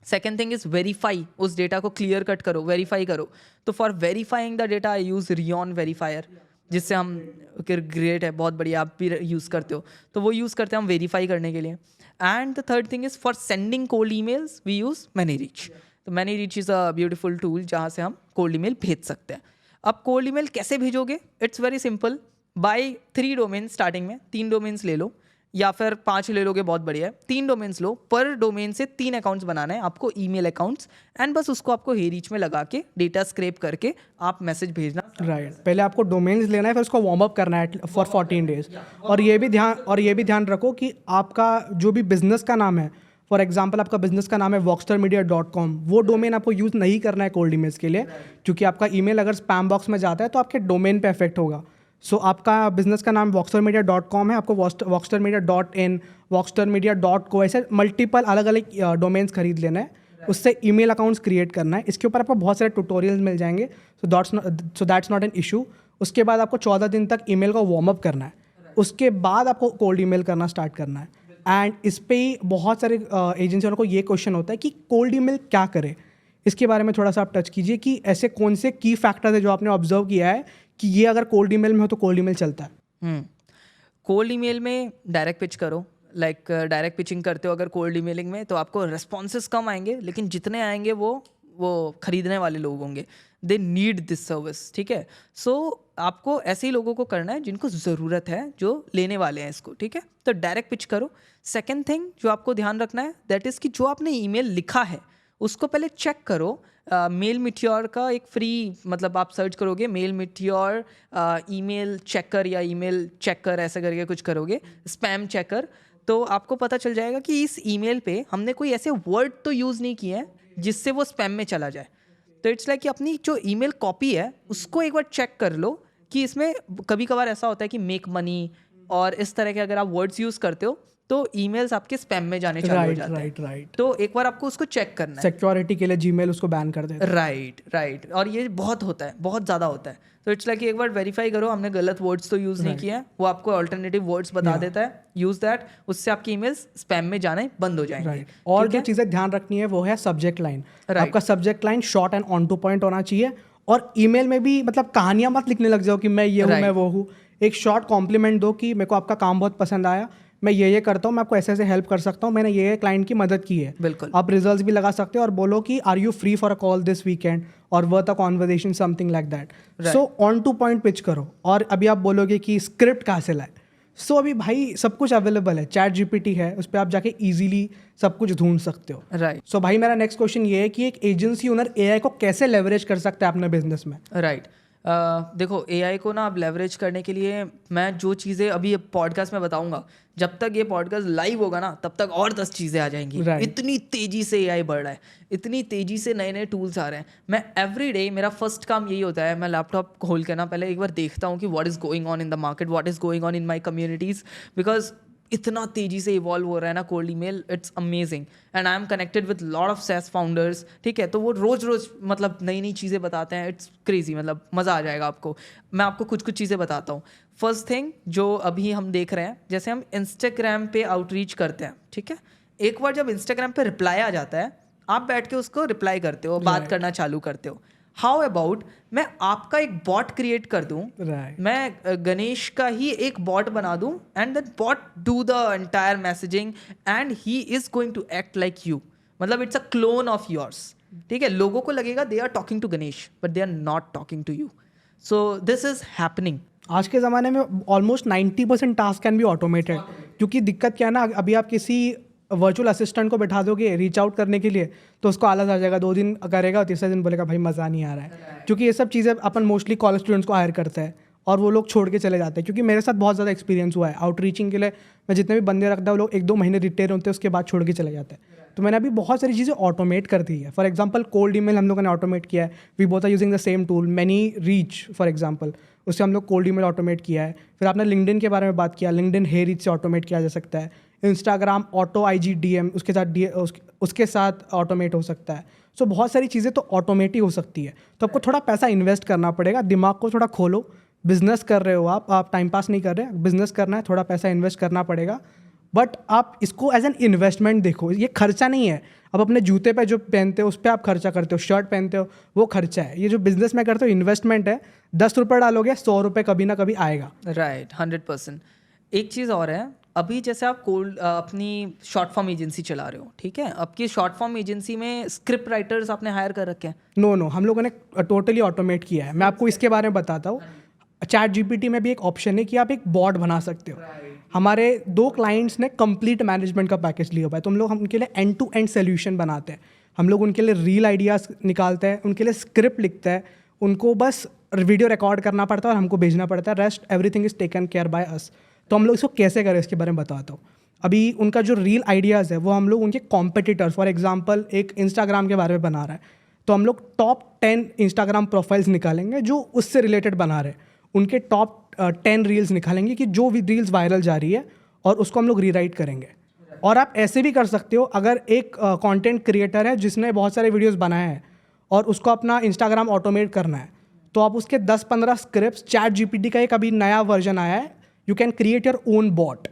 S2: Second thing is verify, उस डेटा को क्लियर कट करो, वेरीफाई करो। तो for verifying the data I use Reoon verifier, जिससे हम ग्रेट है, बहुत बढ़िया, आप भी यूज़ करते हो, तो वो यूज़ करते हैं हम वेरीफाई करने के लिए। And the third thing is for sending cold emails we use ManyReach। तो ManyReach is a beautiful tool जहाँ से हम कोल्ड ईमेल भेज सकते हैं। अब कोल्ड ईमेल कैसे भेजोगे? It's very simple, by 3 domain, starting में 3 डोमेन्स ले लो, या फिर 5 ले लोगे, बहुत बढ़िया है। 3 डोमेन्स लो, पर डोमेन से 3 अकाउंट्स बनाना है आपको, ईमेल अकाउंट्स, एंड बस उसको आपको हेरीच में लगा के डेटा स्क्रैप करके आप मैसेज भेजना।
S1: राइट, पहले आपको डोमेन्स लेना है, फिर उसको वार्म अप करना है फॉर 14 डेज। और ये भी ध्यान रखो कि आपका जो भी बिजनेस का नाम है, फॉर एग्जाम्पल आपका बिजनेस का नाम है voxtermedia.com, वो डोमेन आपको यूज़ नहीं करना है कोल्ड ईमेल्स के लिए, क्योंकि आपका ईमेल अगर स्पैम बॉक्स में जाता है तो आपके डोमेन पे इफेक्ट होगा। सो आपका बिजनेस का नाम voxtermedia.com है, आपको voxtermedia.in, voxtermedia.co, ऐसे मल्टीपल अलग अलग डोमेन्स खरीद लेना है, उससे ईमेल अकाउंट्स क्रिएट करना है। इसके ऊपर आपको बहुत सारे ट्यूटोरियल्स मिल जाएंगे, so that's not an issue. उसके बाद आपको 14 दिन तक ईमेल को वार्म अप करना है, उसके बाद आपको कोल्ड ईमेल करना स्टार्ट करना है। एंड इस पे ही बहुत सारे एजेंसियों को ये क्वेश्चन होता है कि कोल्ड ईमेल क्या करे, इसके बारे में थोड़ा सा आप टच कीजिए कि ऐसे कौन से की फैक्टर्स है जो आपने ऑब्जर्व किया है कि ये अगर कोल्ड ईमेल में हो तो कोल्ड ईमेल चलता है।
S2: कोल्ड ईमेल में डायरेक्ट पिच करो, लाइक डायरेक्ट पिचिंग करते हो अगर कोल्ड ईमेलिंग में, तो आपको रेस्पॉन्सेस कम आएंगे, लेकिन जितने आएंगे वो खरीदने वाले लोग होंगे, दे नीड दिस सर्विस, ठीक है। सो आपको ऐसे ही लोगों को करना है जिनको ज़रूरत है, जो लेने वाले हैं इसको, ठीक है। तो डायरेक्ट पिच करो। सेकेंड थिंग जो आपको ध्यान रखना है, दैट इज़ कि जो आपने ईमेल लिखा है उसको पहले चेक करो। मेल मिट्योर का एक फ्री, मतलब आप सर्च करोगे मेल मिट्योर ईमेल चेकर या ईमेल चेकर ऐसा करके कुछ करोगे, स्पैम चेकर, तो आपको पता चल जाएगा कि इस ईमेल पे हमने कोई ऐसे वर्ड तो यूज़ नहीं किए हैं जिससे वो स्पैम में चला जाए। तो इट्स लाइक कि अपनी जो ईमेल कॉपी है उसको एक बार चेक कर लो कि इसमें कभी कभार ऐसा होता है कि मेक मनी और इस तरह के अगर आप वर्ड्स यूज़ करते हो तो ईमेल्स आपके स्पैम में जाने चालू हो जाते हैं।
S1: राइट।
S2: तो एक बार आपको उसको चेक करना है।
S1: सिक्योरिटी के लिए जीमेल उसको बैन कर देता है।
S2: राइट। और ये बहुत होता है, बहुत ज़्यादा होता है। तो इट्स लाइक एक बार वेरीफाई करो हमने गलत वर्ड्स तो यूज़ नहीं किया है, वो आपको अल्टरनेटिव वर्ड्स बता देता है, यूज़ दैट, उससे आपकी ईमेल्स स्पैम में जाने बंद हो जाएंगे।
S1: और जो चीज़ें ध्यान रखनी है वो है सब्जेक्ट लाइन। आपका subject line short and on to point होना चाहिए, और ईमेल में भी मतलब कहानियां मत लिखने लग जाओ कि मैं ये हूँ मैं वो हूँ। एक शॉर्ट कॉम्प्लीमेंट दो कि मेरे को आपका काम बहुत पसंद आया, मैं ये करता हूँ, मैं आपको ऐसे ऐसे हेल्प कर सकता हूँ, मैंने ये क्लाइंट की मदद की है।
S2: बिल्कुल।
S1: आप रिजल्ट्स भी लगा सकते हो और बोलो कि are you free for a call this weekend or worth a conversation, something like that. So on to point pitch करो। और अभी आप बोलोगे कि स्क्रिप्ट कहाँ से लाए, सो अभी भाई सब कुछ अवेलेबल है, चैट जीपीटी है, उस पर आप जाके इजीली सब कुछ ढूंढ सकते हो।
S2: राइट।
S1: सो भाई मेरा नेक्स्ट क्वेश्चन ये है कि एक एजेंसी ओनर एआई को कैसे लेवरेज कर सकता है अपने बिजनेस में।
S2: राइट। देखो एआई को ना आप लेवरेज करने के लिए मैं जो चीज़ें अभी पॉडकास्ट में बताऊंगा, जब तक ये पॉडकास्ट लाइव होगा ना तब तक और 10 चीज़ें आ जाएंगी। इतनी तेज़ी से एआई बढ़ रहा है, इतनी तेज़ी से नए नए टूल्स आ रहे हैं। मैं एवरी डे, मेरा फर्स्ट काम यही होता है, मैं लैपटॉप खोल के ना पहले एक बार देखता हूँ कि what is going on in the market, what is going on in my communities, because इतना तेज़ी से इवॉल्व हो रहा है ना cold email, it's amazing. And I am connected with lot of SaaS founders, ठीक है, तो वो रोज़ रोज़ मतलब नई नई चीज़ें बताते हैं, इट्स क्रेजी, मतलब मज़ा आ जाएगा आपको। मैं आपको कुछ कुछ चीज़ें बताता हूँ। फर्स्ट थिंग जो अभी हम देख रहे हैं, जैसे हम इंस्टाग्राम पे आउटरीच करते हैं, ठीक है, एक बार जब इंस्टाग्राम पे रिप्लाई आ जाता है, आप बैठ के उसको रिप्लाई करते हो, बात करना चालू करते हो. हाउ अबाउट मैं आपका एक बॉट क्रिएट कर दूं, मैं गणेश का ही एक बॉट बना दूं, and that bot do the entire messaging and he is going to act like you. मतलब it's a clone of yours. ठीक है, लोगों को लगेगा they are talking to Ganesh but they are not talking to you. So this is happening.
S1: आज के ज़माने में almost 90% task can be automated. क्योंकि दिक्कत क्या है ना, अभी आप किसी वर्चुअल असिस्टेंट को बैठा दोगे रीच आउट करने के लिए तो उसको आलस आ जाएगा, 2 दिन करेगा, तीसरे दिन बोलेगा भाई मज़ा नहीं आ रहा है. क्योंकि ये सब चीज़ें अपन मोस्टली कॉलेज स्टूडेंट्स को हायर करते हैं और वो लोग छोड़ के चले जाते हैं. क्योंकि मेरे साथ बहुत ज़्यादा एक्सपीरियंस हुआ है आउटरीचिंग के लिए. मैं जितने भी बंदे रखता हूँ, वो लोग 1-2 महीने रिटेन होते हैं, उसके बाद छोड़ के चले जाते हैं. तो मैंने अभी बहुत सारी चीज़ें ऑटोमेट कर दी है. फॉर एग्जांपल कोल्ड ईमेल हम लोगों ने ऑटोमेट किया है. We both are using the same tool ManyReach for example, उससे हम लोग कोल्ड ईमेल ऑटोमेट किया है. फिर आपने लिंक्डइन के बारे में बात किया, लिंक्डइन हे रीच से ऑटोमेट किया जा सकता है. इंस्टाग्राम ऑटो IG DM उसके साथ ऑटोमेट हो सकता है. सो बहुत सारी चीज़ें तो ऑटोमेट ही हो सकती है. तो आपको थोड़ा पैसा इन्वेस्ट करना पड़ेगा, दिमाग को थोड़ा खोलो. बिजनेस कर रहे हो आप टाइम पास नहीं कर रहे, बिजनेस करना है, थोड़ा पैसा इन्वेस्ट करना पड़ेगा. बट आप इसको एज एन इन्वेस्टमेंट देखो, ये खर्चा नहीं है. अब अपने जूते पे जो पहनते हो उस पर आप खर्चा करते हो, शर्ट पहनते हो वो खर्चा है. ये जो बिजनेस में करते हो इन्वेस्टमेंट है. 10 रुपये डालोगे 100 रुपये कभी ना कभी आएगा.
S2: राइट, 100%. एक चीज़ और है, अभी जैसे आप अपनी शॉर्ट फॉर्म एजेंसी चला रहे हो, ठीक है, आपकी शॉर्ट फॉर्म एजेंसी में स्क्रिप्ट राइटर्स आपने हायर कर रखे हैं?
S1: नो, हम लोगों ने टोटली ऑटोमेट किया है. मैं आपको इसके बारे में बताता हूँ. चैट GPT में भी एक ऑप्शन है कि आप एक बॉट बना सकते हो. हमारे 2 क्लाइंट्स ने कंप्लीट मैनेजमेंट का पैकेज लिया हुआ है. तो हम लोग उनके लिए एंड टू एंड सोल्यूशन बनाते हैं. हम लोग उनके लिए रील आइडियाज़ निकालते हैं, उनके लिए स्क्रिप्ट लिखते हैं, उनको बस वीडियो रिकॉर्ड करना पड़ता है और हमको भेजना पड़ता है. Rest everything is taken care by us. तो हम लोग इसको कैसे करें इसके बारे में बताता हूँ. अभी उनका जो रील आइडियाज़ है वो हम लोग उनके कॉम्पिटिटर्स, फॉर एग्जांपल एक इंस्टाग्राम के बारे में बना रहा है तो हम लोग टॉप 10 इंस्टाग्राम प्रोफाइल्स निकालेंगे जो उससे रिलेटेड बना रहे हैं. उनके टॉप 10 रील्स निकालेंगे कि जो भी रील्स वायरल जा रही है और उसको हम लोग रीराइट करेंगे. और आप ऐसे भी कर सकते हो, अगर एक कंटेंट क्रिएटर है जिसने बहुत सारे वीडियोस बनाए हैं और उसको अपना इंस्टाग्राम ऑटोमेट करना है, तो आप उसके 10-15 स्क्रिप्ट्स, चैट GPT का एक अभी नया वर्जन आया है, you can create your own bot.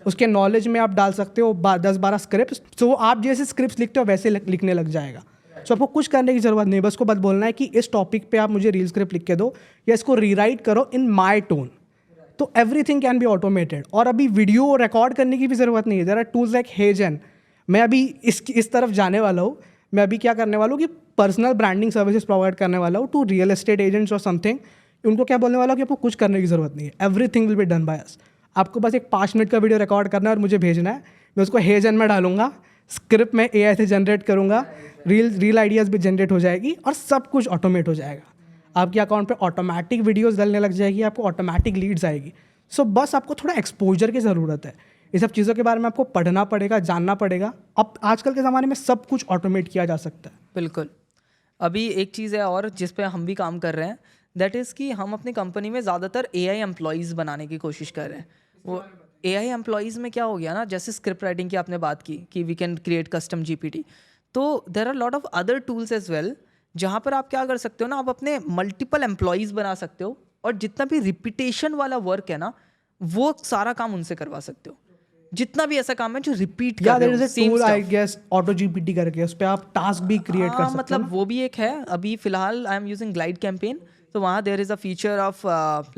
S1: उसके नॉलेज में आप डाल सकते हो 10-12 स्क्रिप्ट्स. तो आप जैसे स्क्रिप्ट्स लिखते हो वैसे लिखने लग जाएगा. सो आपको कुछ करने की ज़रूरत नहीं, बस को बस बोलना है कि इस टॉपिक पे आप मुझे रील स्क्रिप्ट लिख के दो या इसको रीराइट करो इन माय टोन. तो एवरीथिंग कैन बी ऑटोमेटेड. और अभी वीडियो रिकॉर्ड करने की भी ज़रूरत नहीं है. There are tools like HeyGen. मैं अभी इस तरफ जाने वाला हूँ. मैं अभी क्या करने वाला हूँ कि पर्सनल ब्रांडिंग सर्विसेज प्रोवाइड करने वाला हूँ टू रियल एस्टेट एजेंट्स और समथिंग. उनको क्या बोलने वाला हूँ कि आपको कुछ करने की ज़रूरत नहीं है, everything will be done by us. आपको बस एक 5 मिनट का वीडियो रिकॉर्ड करना है और मुझे भेजना है. मैं उसको हेजन में डालूंगा, स्क्रिप्ट में AI से जनरेट करूँगा, रील आइडियाज़ भी जनरेट हो जाएगी और सब कुछ ऑटोमेट हो जाएगा. आपके अकाउंट पे ऑटोमेटिक वीडियोस डलने लग जाएगी, आपको ऑटोमेटिक लीड्स आएगी. सो बस आपको थोड़ा एक्सपोजर की ज़रूरत है. ये सब चीज़ों के बारे में आपको पढ़ना पड़ेगा, जानना पड़ेगा. अब आजकल के ज़माने में सब कुछ ऑटोमेट किया जा सकता है.
S2: बिल्कुल. अभी एक चीज़ है और जिस पे हम भी काम कर रहे हैं, दैट इज़ कि हम अपनी कंपनी में ज़्यादातर AI एम्प्लॉयज़ बनाने की कोशिश कर रहे हैं. वो AI एम्प्लॉयज़ में क्या हो गया ना, जैसे स्क्रिप्ट राइटिंग की आपने बात की कि we can create custom GPT. तो there are lot of other tools as well जहाँ पर आप क्या कर सकते हो ना, आप अपने मल्टीपल एम्प्लॉयज़ बना सकते हो और जितना भी रिपीटेशन वाला वर्क है ना, वो सारा काम उनसे करवा सकते हो. जितना भी ऐसा काम है जो रिपीट कर रहे हो, same
S1: tool I
S2: stuff.
S1: Guess auto GPT करके उस पे आप टास्क भी क्रिएट कर सकते हो.
S2: मतलब वो भी एक है. अभी फिलहाल I am using Glide Campaign, तो वहाँ there is a feature of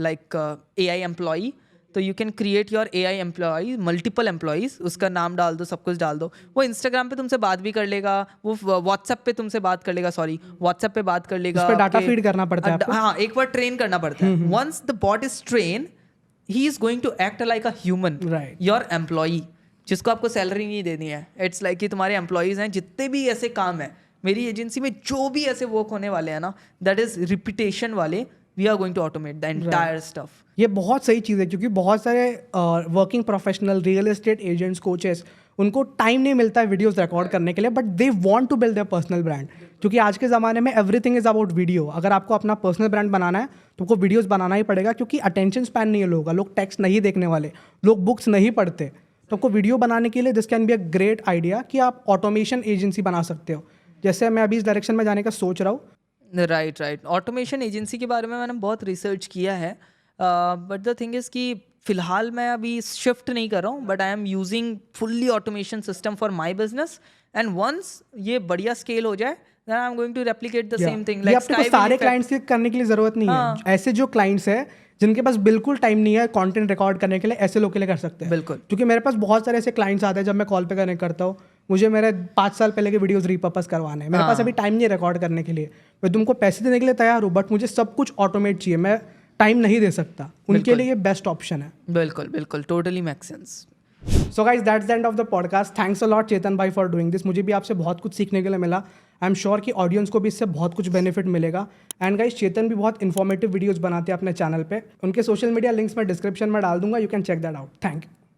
S2: like AI employee. तो you can create your AI employee, multiple employees, उसका नाम डाल दो, सब कुछ डाल दो. वो इंस्टाग्राम पे तुमसे बात भी कर लेगा, वो व्हाट्सएप पे तुमसे बात कर लेगा, व्हाट्सएप पे बात कर लेगा.
S1: उस पे डाटा फीड करना पड़ता है आपको.
S2: हाँ, एक बार ट्रेन करना पड़ता है. Once the bot is train, he is going to act like a human, your employee, जिसको आपको सैलरी नहीं देनी है. इट्स लाइक कि तुम्हारे एम्प्लॉयज़ हैं, जितने भी ऐसे काम है मेरी एजेंसी में, जो भी ऐसे वर्क होने वाले हैं ना, दैट इज रिपीटेशन वाले, we are going to automate the entire stuff.
S1: ये बहुत सही चीज़ है क्योंकि बहुत सारे working professional, real estate agents, coaches, उनको टाइम नहीं मिलता है वीडियोस रिकॉर्ड करने के लिए, but they want to build their personal brand. क्योंकि आज के ज़माने में एवरीथिंग इज़ अबाउट वीडियो. अगर आपको अपना पर्सनल ब्रांड बनाना है तो आपको वीडियोस बनाना ही पड़ेगा, क्योंकि अटेंशन स्पैन नहीं है लोगों का. लोग टेक्स्ट नहीं देखने वाले, लोग बुक्स नहीं पढ़ते. तो आपको वीडियो बनाने के लिए this can be a great idea कि आप ऑटोमेशन एजेंसी बना सकते हो. जैसे मैं अभी इस डायरेक्शन में जाने का सोच रहा हूँ.
S2: राइट. ऑटोमेशन एजेंसी के बारे में मैंने बहुत रिसर्च किया है, बट द थिंग इज़ कि फिलहाल मैं अभी शिफ्ट नहीं कर रहा हूँ, but I am using fully automation system for my business, and once ये बढ़िया स्केल हो जाए then I'm going to replicate the same thing.
S1: ये अपने को सारे क्लाइंट्स के करने के लिए जरूरत नहीं है। ऐसे जो क्लाइंट्स है जिनके पास बिल्कुल टाइम नहीं है कंटेंट रिकॉर्ड करने के लिए, ऐसे लोग के लिए कर सकते हैं।
S2: बिल्कुल,
S1: क्योंकि मेरे पास बहुत सारे ऐसे क्लाइंट्स आते हैं जब मैं कॉल पे कनेक्ट करता हूँ, मुझे मेरे 5 साल पहले के वीडियोस रिपर्पस करवाने हैं, मेरे पास अभी टाइम नहीं है रिकॉर्ड करने के लिए। मैं तुमको पैसे देने के लिए तैयार हूँ, बट मुझे सब कुछ ऑटोमेट चाहिए, मैं टाइम नहीं दे सकता। उनके लिए ये बेस्ट ऑप्शन है।
S2: बिल्कुल बिल्कुल, totally make sense.
S1: So guys that's the end of the podcast. Thanks a lot Chetan भाई फॉर डूइंग दिस। मुझे भी आपसे बहुत कुछ सीखने के लिए मिला। आई एम श्योर कि ऑडियंस को भी इससे बहुत कुछ बेनिफिट मिलेगा। एंड गाइज चेतन भी बहुत इन्फॉर्मेटिव वीडियोस बनाते हैं अपने चैनल पे। उनके सोशल मीडिया लिंक्स मैं डिस्क्रिप्शन में डाल दूंगा, you can check that out. Thank you.